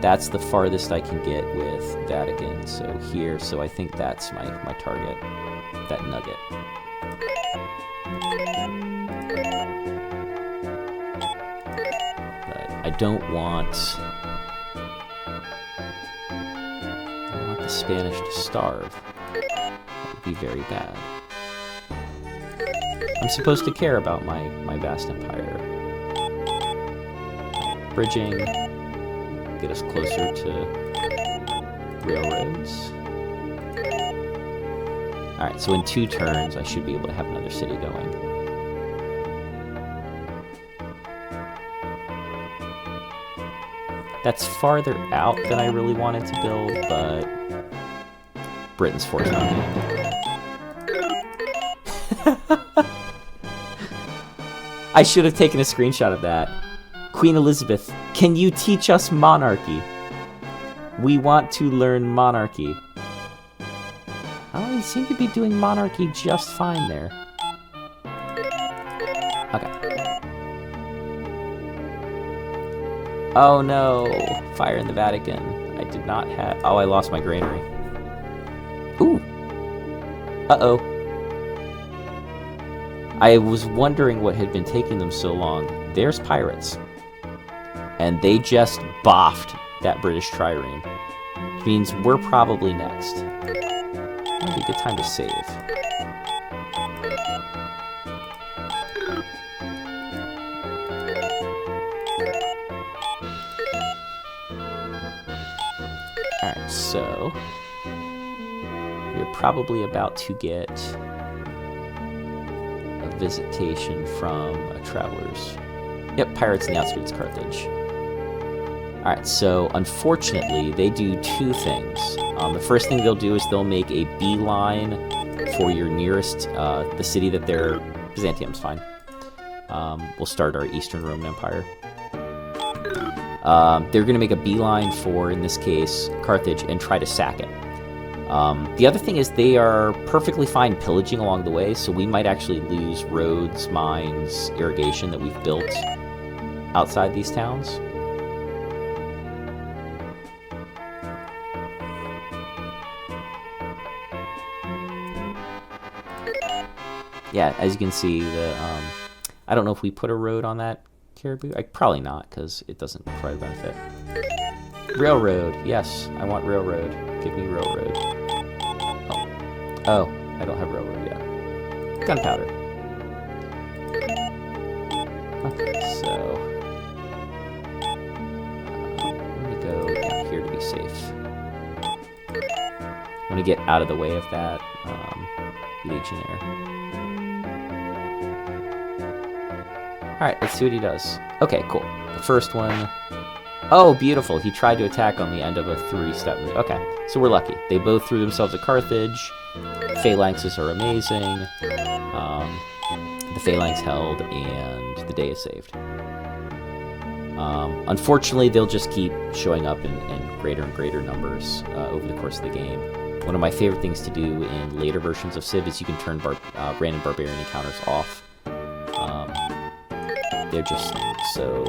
that's the farthest I can get with Vatican, so here, so I think that's my target, that nugget. I don't want the Spanish to starve. That would be very bad. I'm supposed to care about my vast empire. Bridging, get us closer to railroads. Alright, so in 2 turns I should be able to have another city going. That's farther out than I really wanted to build, but Britain's forced on me. I should have taken a screenshot of that. Queen Elizabeth, can you teach us monarchy? We want to learn monarchy. Oh, you seem to be doing monarchy just fine there. Okay. Oh no, fire in the Vatican. I did not have... Oh, I lost my granary. Ooh. Uh-oh. I was wondering what had been taking them so long. There's pirates. And they just boffed that British trireme. Which means we're probably next. That'd be a good time to save. Alright, so we're probably about to get a visitation from a traveler's. Yep, pirates in the outskirts of Carthage. Alright, so unfortunately, they do two things. The first thing they'll do is they'll make a beeline for your nearest, the city that they're... Byzantium's fine. We'll start our Eastern Roman Empire. They're going to make a beeline for, in this case, Carthage, and try to sack it. The other thing is they are perfectly fine pillaging along the way, so we might actually lose roads, mines, irrigation that we've built outside these towns. Yeah, as you can see, I don't know if we put a road on that caribou. Probably not, because it doesn't provide benefit. Railroad. Yes, I want railroad. Give me railroad. Oh, I don't have railroad yet. Gunpowder. Okay, so... I'm going to go down here to be safe. I'm going to get out of the way of that legionnaire. Alright, let's see what he does. Okay, cool. The first one... Oh, beautiful. He tried to attack on the end of a 3-step move. Okay, so we're lucky. They both threw themselves at Carthage. Phalanxes are amazing. The phalanx held, and the day is saved. Unfortunately, they'll just keep showing up in greater and greater numbers over the course of the game. One of my favorite things to do in later versions of Civ is you can turn random barbarian encounters off. They're just so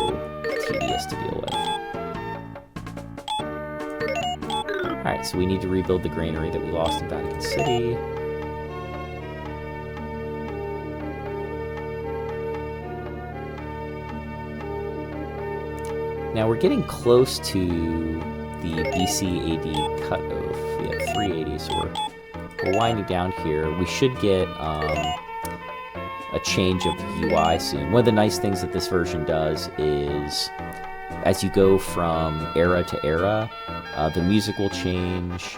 tedious to deal with. Alright, so we need to rebuild the granary that we lost in Vatican City. Now we're getting close to the BC AD cutoff. We have 380, so we're winding down here. We should get a change of UI soon. One of the nice things that this version does is, as you go from era to era, the music will change,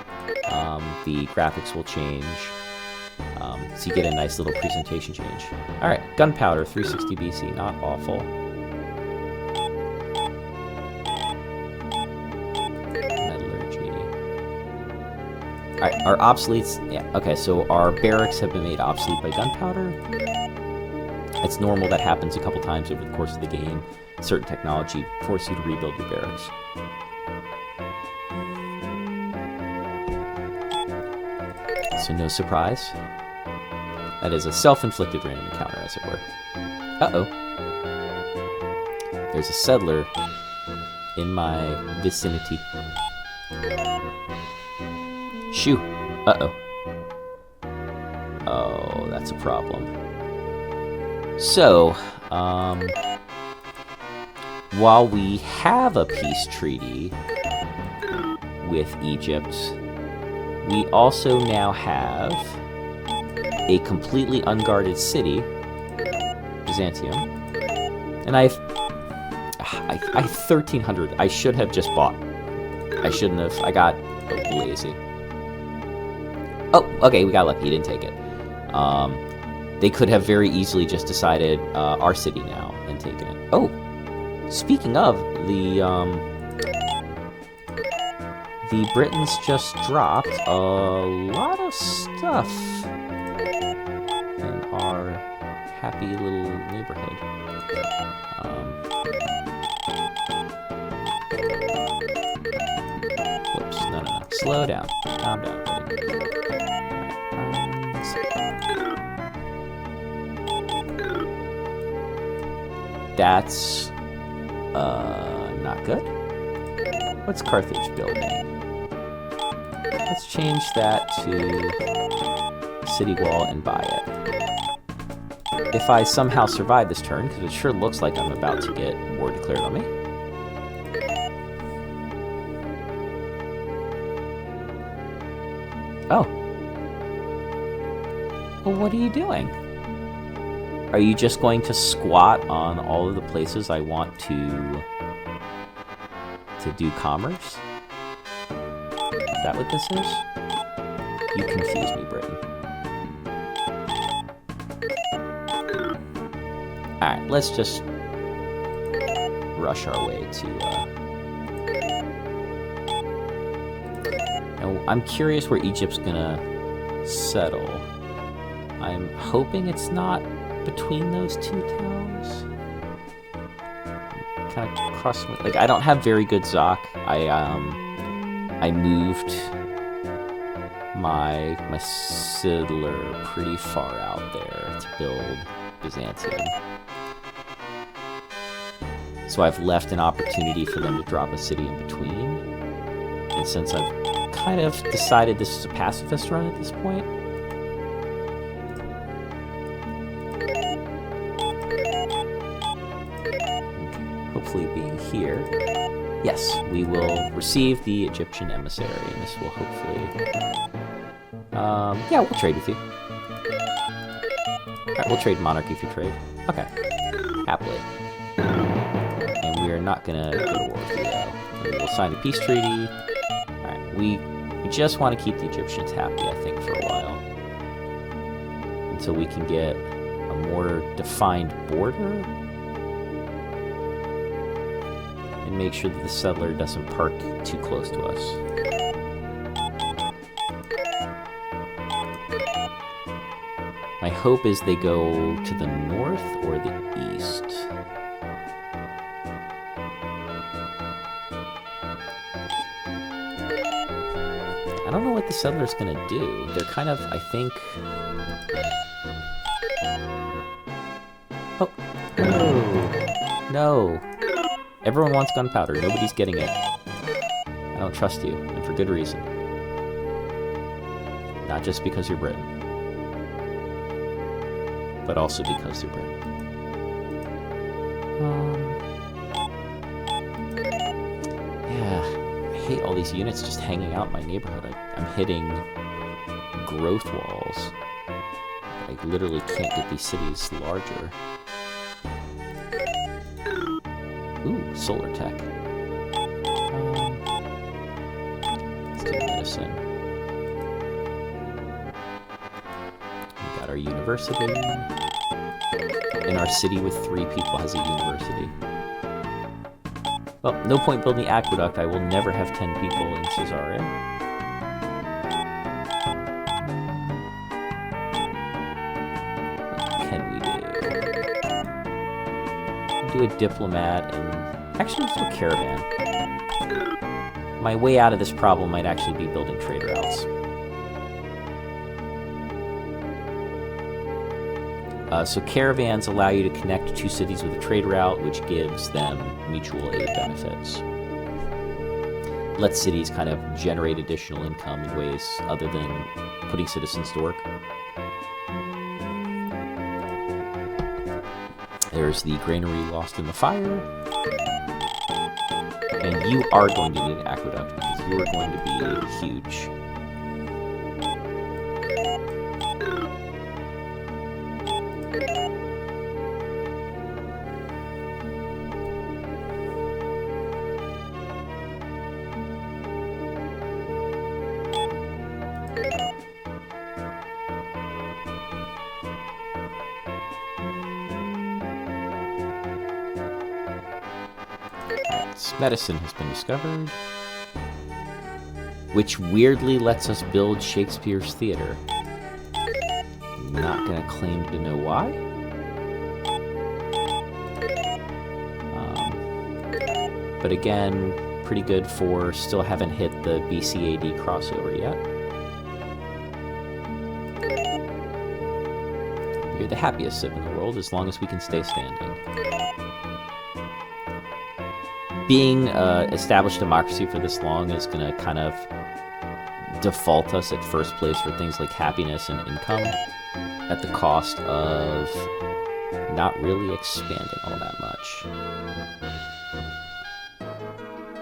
the graphics will change, so you get a nice little presentation change. Alright, gunpowder, 360 BC, not awful. Metallurgy. Alright, our obsoletes, yeah, okay, so our barracks have been made obsolete by gunpowder. It's normal, that happens a couple times over the course of the game. Certain technology forces you to rebuild your barracks. So no surprise. That is a self-inflicted random encounter, as it were. Uh-oh. There's a settler in my vicinity. Shoo. Uh-oh. Oh, that's a problem. So, while we have a peace treaty with Egypt, we also now have a completely unguarded city, Byzantium, and I have 1,300. I should have just bought. I shouldn't have. I got lazy. Oh, okay, we got lucky. He didn't take it. They could have very easily just decided our city now and taken it. Oh, speaking of, the Britons just dropped a lot of stuff in our happy little neighborhood. Whoops, no. Slow down. Calm down, buddy. That's not good. What's Carthage building? Let's change that to city wall and buy it. if I somehow survive this turn, because it sure looks like I'm about to get war declared on me. Oh. Well, what are you doing? Are you just going to squat on all of the places I want to do commerce? Is that what this is? You confuse me, Britain. Alright, let's just rush our way to... Now, I'm curious where Egypt's gonna settle. I'm hoping it's not between those two towns. Kind of cross... Like, I don't have very good Zoc. I moved my Siddler pretty far out there to build Byzantium. So I've left an opportunity for them to drop a city in between. And since I've kind of decided this is a pacifist run at this point, hopefully being here, yes, we will receive the Egyptian emissary, and this will hopefully... yeah, we'll trade with you. Alright, we'll trade monarchy for trade. Okay. Happily. And we are not gonna go to war with you, though. We will sign the peace treaty. Alright, we just want to keep the Egyptians happy, I think, for a while. Until we can get a more defined border. And make sure that the settler doesn't park too close to us. My hope is they go to the north or the east. I don't know what the settler's gonna do. They're kind of, I think... Oh, no. No. Everyone wants gunpowder. Nobody's getting it. I don't trust you, and for good reason. Not just because you're Britain, but also because you're Britain. Yeah, I hate all these units just hanging out in my neighborhood. I'm hitting growth walls. I literally can't get these cities larger. Ooh, solar tech. Let's do medicine. We got our university. And our city with 3 people has a university. Well, no point building the aqueduct. I will never have 10 people in Caesarea. What can we do? Do a diplomat and... Actually, let's do a caravan. My way out of this problem might actually be building trade routes. So caravans allow you to connect 2 cities with a trade route, which gives them mutual aid benefits. Lets cities kind of generate additional income in ways other than putting citizens to work. There's the granary lost in the fire. And you are going to need an aqueduct because you are going to be huge. Medicine has been discovered, which weirdly lets us build Shakespeare's theater. Not gonna claim to know why. But again, pretty good for still haven't hit the BC-AD crossover yet. You're the happiest civ in the world as long as we can stay standing. Being established democracy for this long is going to kind of default us at first place for things like happiness and income at the cost of not really expanding all that much.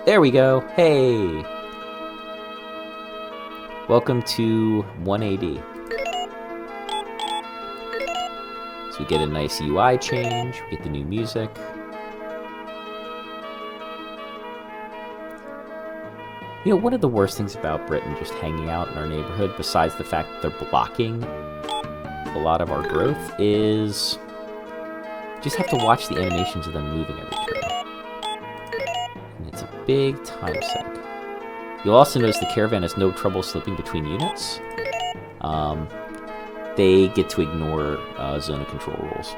There we go. Hey! Welcome to 1AD. So we get a nice UI change, we get the new music. You know, one of the worst things about Britain just hanging out in our neighborhood, besides the fact that they're blocking a lot of our growth, is you just have to watch the animations of them moving every turn. And it's a big time sink. You'll also notice the caravan has no trouble slipping between units. They get to ignore zone of control rules.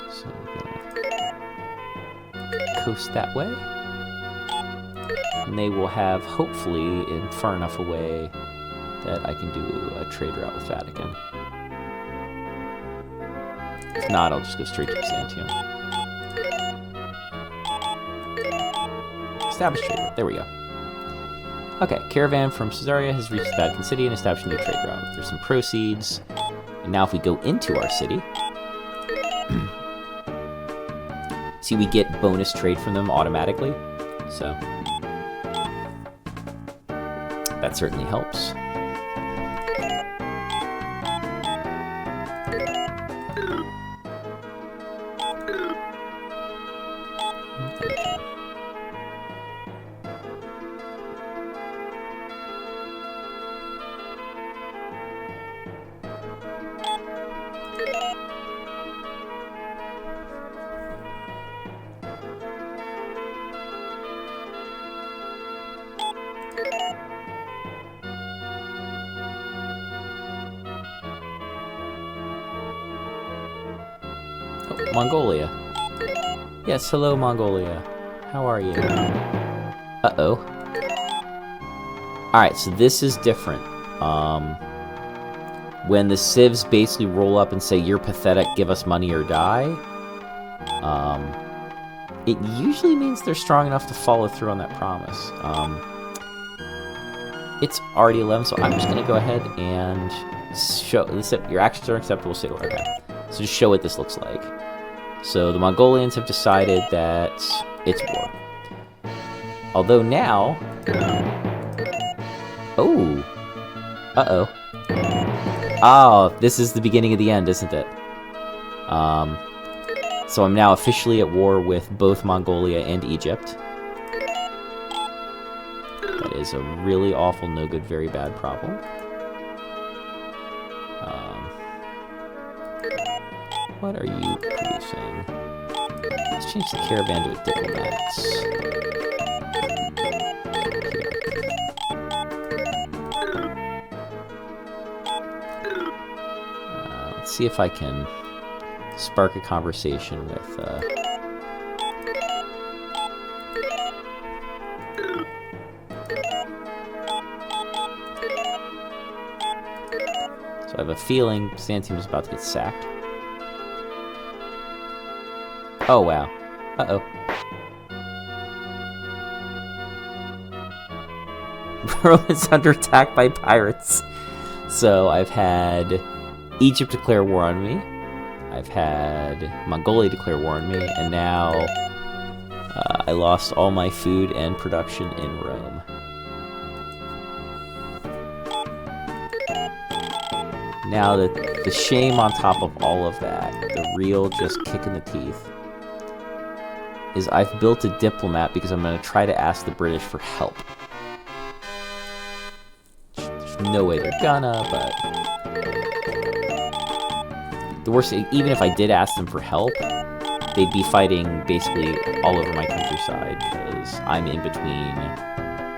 So I'm gonna coast that way. And they will have, hopefully, in far enough away that I can do a trade route with Vatican. If not, I'll just go straight to Byzantium. Establish trade route. There we go. Okay, caravan from Caesarea has reached the Vatican City and established a new trade route. There's some proceeds. And now if we go into our city, see, we get bonus trade from them automatically. So that certainly helps. Mongolia. Yes, hello, Mongolia. How are you? Uh-oh. Alright, so this is different. When the civs basically roll up and say, "You're pathetic, give us money or die," it usually means they're strong enough to follow through on that promise. It's already 11, so I'm just going to go ahead and show this. Your actions are acceptable. Okay. So just show what this looks like. So the Mongolians have decided that it's war. Although now... Oh! Uh-oh. Oh, this is the beginning of the end, isn't it? So I'm now officially at war with both Mongolia and Egypt. That is a really awful, no good, very bad problem. What are you producing? Let's change the caravan to a diplomats. Let's see if I can spark a conversation with... So I have a feeling Byzantium is about to get sacked. Oh, wow. Uh-oh. Rome's under attack by pirates. So I've had Egypt declare war on me. I've had Mongolia declare war on me. And now I lost all my food and production in Rome. Now the shame on top of all of that, the real just kick in the teeth, is I've built a diplomat because I'm going to try to ask the British for help. There's no way they're gonna, but... The worst, even if I did ask them for help, they'd be fighting basically all over my countryside, because I'm in between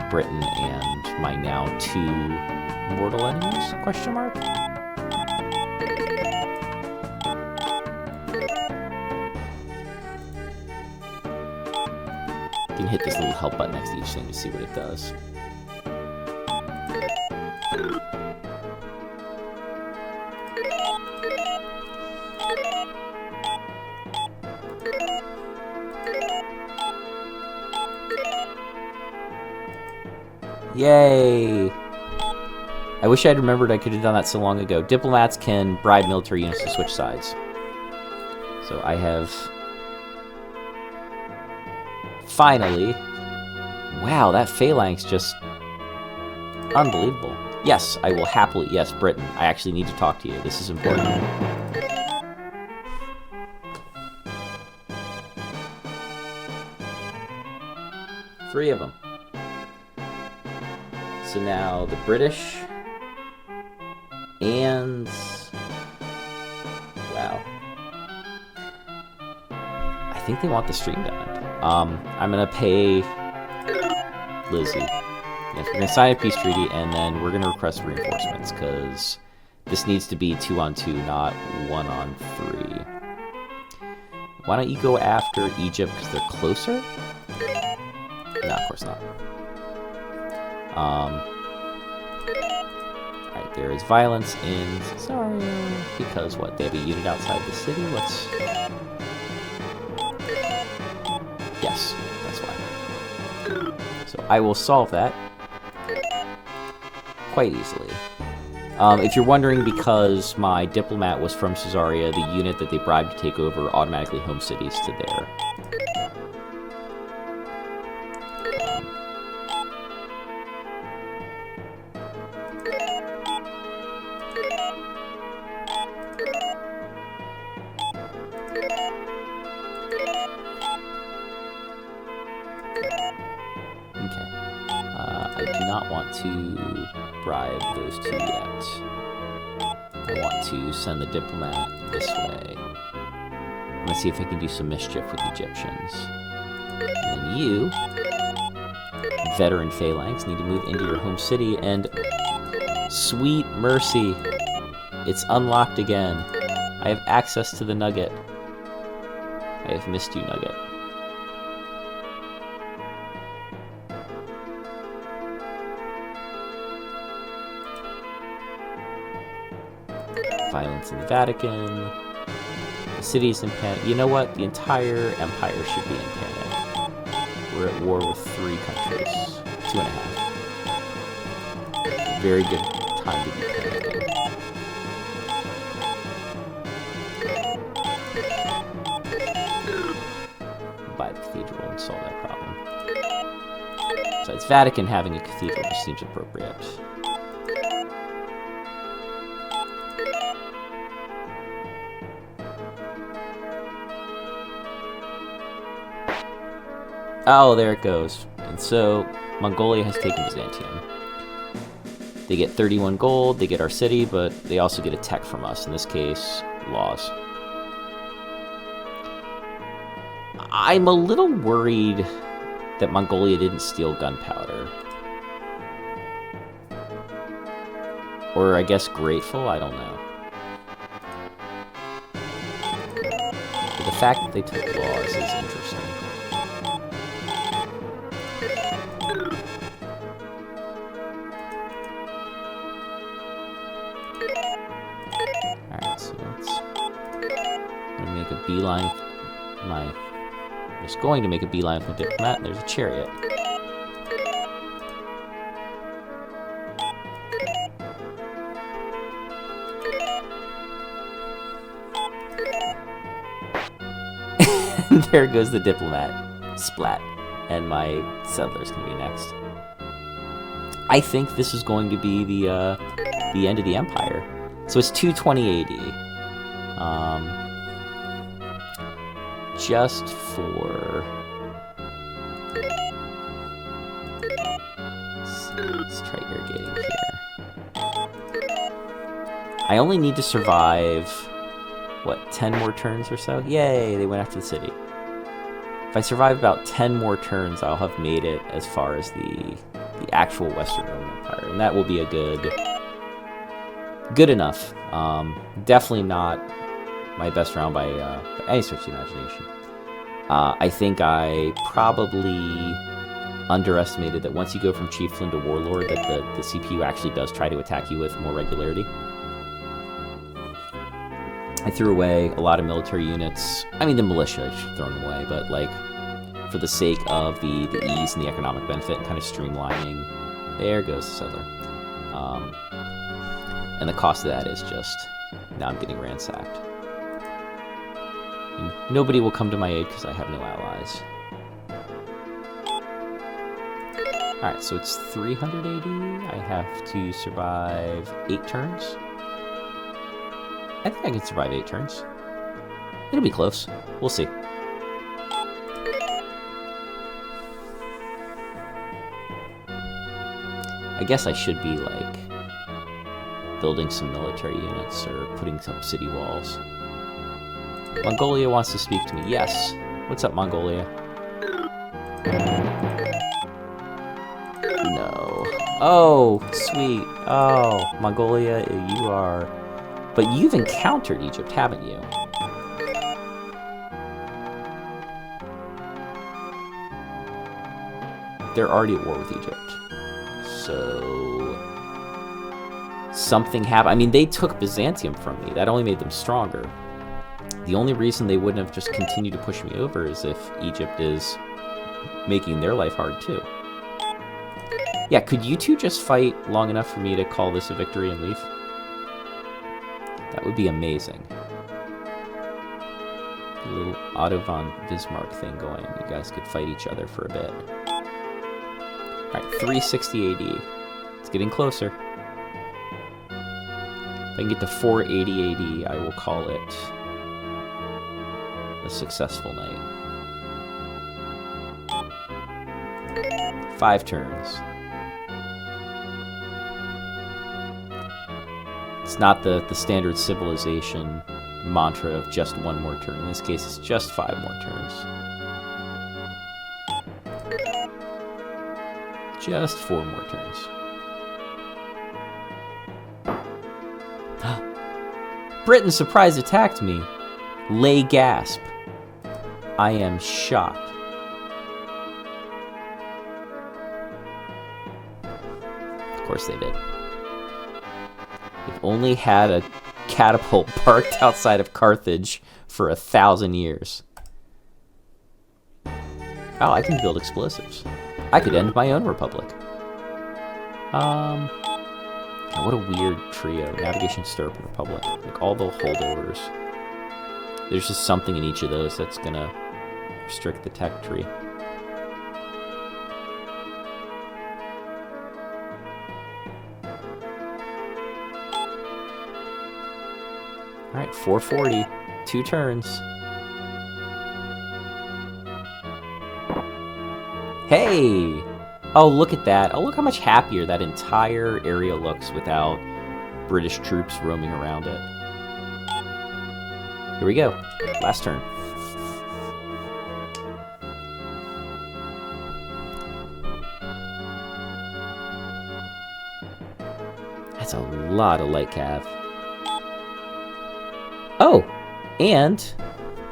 Britain and my now 2 mortal enemies, question mark? Can hit this little help button next to each thing to see what it does. Yay! I wish I'd remembered I could have done that so long ago. Diplomats can bribe military units to switch sides. So I have... Finally... Wow, that phalanx just... Unbelievable. Yes, I will happily... Yes, Britain. I actually need to talk to you. This is important. Three of them. So now the British... And... Wow. I think they want the stream diamond. I'm gonna pay... Lizzie. Yes, we're gonna sign a peace treaty, and then we're gonna request reinforcements, because this needs to be 2-on-2, not 1-on-3. Why don't you go after Egypt, because they're closer? No, of course not. Alright, there is violence in Caesarea, because what, they have a unit outside the city? What's... Yes, that's why. So I will solve that quite easily. If you're wondering, because my diplomat was from Caesarea, the unit that they bribed to take over automatically home cities to there. To bribe those two yet. I want to send the diplomat this way. I'm gonna see if I can do some mischief with Egyptians. And then you, veteran phalanx, need to move into your home city, and sweet mercy, it's unlocked again. I have access to the nugget. I have missed you, nugget. Violence in the Vatican. The city's in panic. You know what? The entire empire should be in panic. We're at war with 3 countries. 2.5. Very good time to be panicking. Buy the cathedral and solve that problem. Besides, Vatican having a cathedral just seems appropriate. Oh, there it goes. And so, Mongolia has taken Byzantium. They get 31 gold, they get our city, but they also get a tech from us, in this case, laws. I'm a little worried that Mongolia didn't steal gunpowder. Or, I guess, grateful? I don't know. But the fact that they took laws is interesting. Beeline. I'm just going to make a beeline from the diplomat, and there's a chariot. There goes the diplomat. Splat. And my settler's gonna be next. I think this is going to be the end of the empire. So it's 220 AD. Just for... Let's try irrigating here. I only need to survive, what, 10 more turns or so? Yay, they went after the city. If I survive about 10 more turns, I'll have made it as far as the actual Western Roman Empire. And that will be a good enough. Definitely not my best round by any stretch of the imagination. I think I probably underestimated that once you go from Chieftain to Warlord, that the CPU actually does try to attack you with more regularity. I threw away a lot of military units. I mean, the militia, I should have thrown them away, but, like, for the sake of the ease and the economic benefit, kind of streamlining. There goes the settler. And the cost of that is just, now I'm getting ransacked. And nobody will come to my aid because I have no allies. Alright, so it's 380. I have to survive 8 turns. I think I can survive 8 turns. It'll be close. We'll see. I guess I should be, like, building some military units or putting some city walls. Mongolia wants to speak to me. Yes. What's up, Mongolia? No. Oh, sweet. Oh, Mongolia, you are... But you've encountered Egypt, haven't you? They're already at war with Egypt. So... something happened. I mean, they took Byzantium from me. That only made them stronger. The only reason they wouldn't have just continued to push me over is if Egypt is making their life hard too. Yeah, could you two just fight long enough for me to call this a victory and leave? That would be amazing. A little Otto von Bismarck thing going. You guys could fight each other for a bit. Alright, 360 AD. It's getting closer. If I can get to 480 AD, I will call it a successful night. 5 turns. It's not the standard civilization mantra of just 1 more turn. In this case, it's just 5 more turns. Just 4 more turns. Britain surprise attacked me. Lay gasp. I am shocked. Of course they did. They've only had a catapult parked outside of Carthage for 1,000 years. Oh, I can build explosives. I could end my own republic. What a weird trio. Navigation, Stirrup, and Republic. Like, all the holdovers. There's just something in each of those that's gonna restrict the tech tree. Alright, 440. 2 turns. Hey! Oh, look at that. Oh, look how much happier that entire area looks without British troops roaming around it. Here we go. Last turn. That's a lot of light cav. Oh! And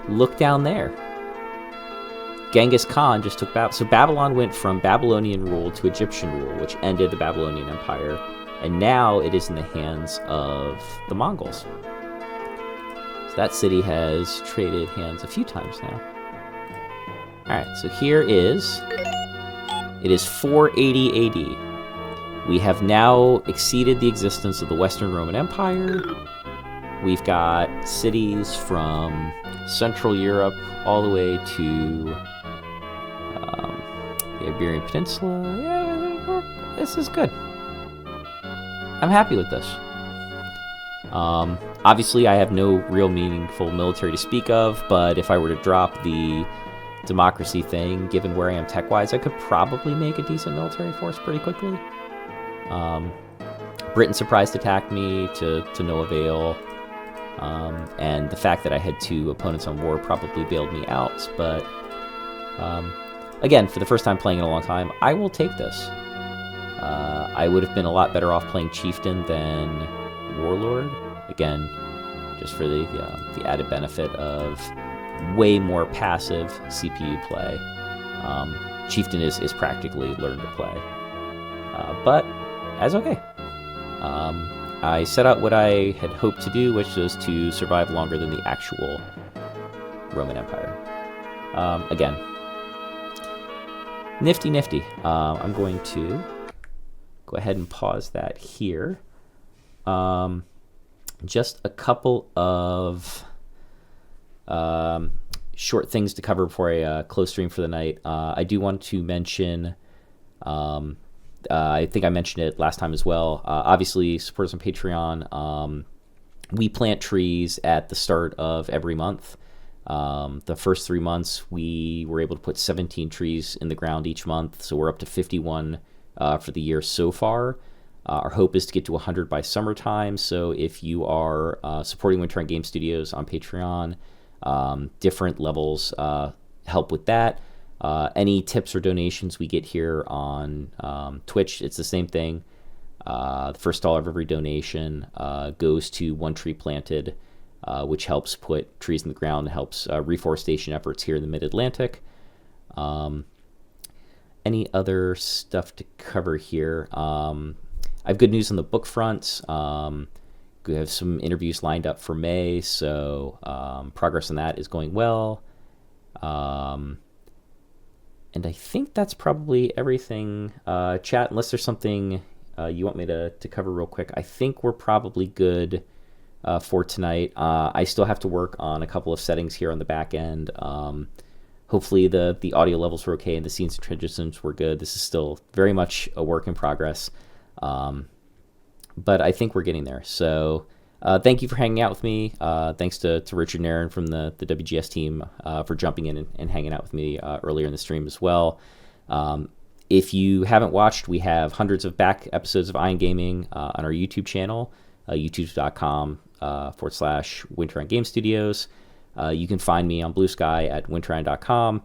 look down there. Genghis Khan just took Babylon. So Babylon went from Babylonian rule to Egyptian rule, which ended the Babylonian Empire. And now it is in the hands of the Mongols. So that city has traded hands a few times now. Alright, so here is... It is 480 AD. We have now exceeded the existence of the Western Roman Empire. We've got cities from Central Europe all the way to the Iberian Peninsula. Yeah, this is good. I'm happy with this. Obviously, I have no real meaningful military to speak of, but if I were to drop the democracy thing, given where I am tech-wise, I could probably make a decent military force pretty quickly. Britain surprise attacked me to no avail. And the fact that I had 2 opponents on war probably bailed me out, but again, for the first time playing in a long time, I will take this. I would have been a lot better off playing Chieftain than Warlord, again, just for the added benefit of way more passive CPU play. Chieftain is practically learn to play, but that's okay. I set out what I had hoped to do, which was to survive longer than the actual Roman Empire. Again, nifty. I'm going to go ahead and pause that here. Just a couple of short things to cover before I close stream for the night. I do want to mention, I think I mentioned it last time as well. Obviously, support us on Patreon. We plant trees at the start of every month. The first 3 months, we were able to put 17 trees in the ground each month, so we're up to 51 for the year so far. Our hope is to get to 100 by summertime, so if you are supporting Winterion Game Studios on Patreon, different levels help with that. Any tips or donations we get here on Twitch, it's the same thing. The first dollar of every donation goes to one tree planted, which helps put trees in the ground and helps reforestation efforts here in the Mid-Atlantic. Any other stuff to cover here? I have good news on the book front. We have some interviews lined up for May, so progress on that is going well. And I think that's probably everything. Chat, unless there's something you want me to cover real quick, I think we're probably good for tonight. I still have to work on a couple of settings here on the back end. Hopefully the audio levels were okay and the scenes and transitions were good. This is still very much a work in progress. But I think we're getting there. So thank you for hanging out with me. Thanks to Richard and Erin from the WGS team for jumping in and hanging out with me earlier in the stream as well. If you haven't watched, we have hundreds of back episodes of IONGAMING on our YouTube channel, youtube.com/Winterion Game Studios. You can find me on Blue Sky at winterion.com.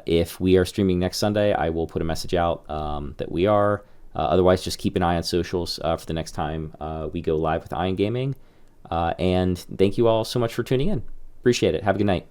If we are streaming next Sunday, I will put a message out that we are. Otherwise, just keep an eye on socials for the next time we go live with IONGAMING. And thank you all so much for tuning in. Appreciate it. Have a good night.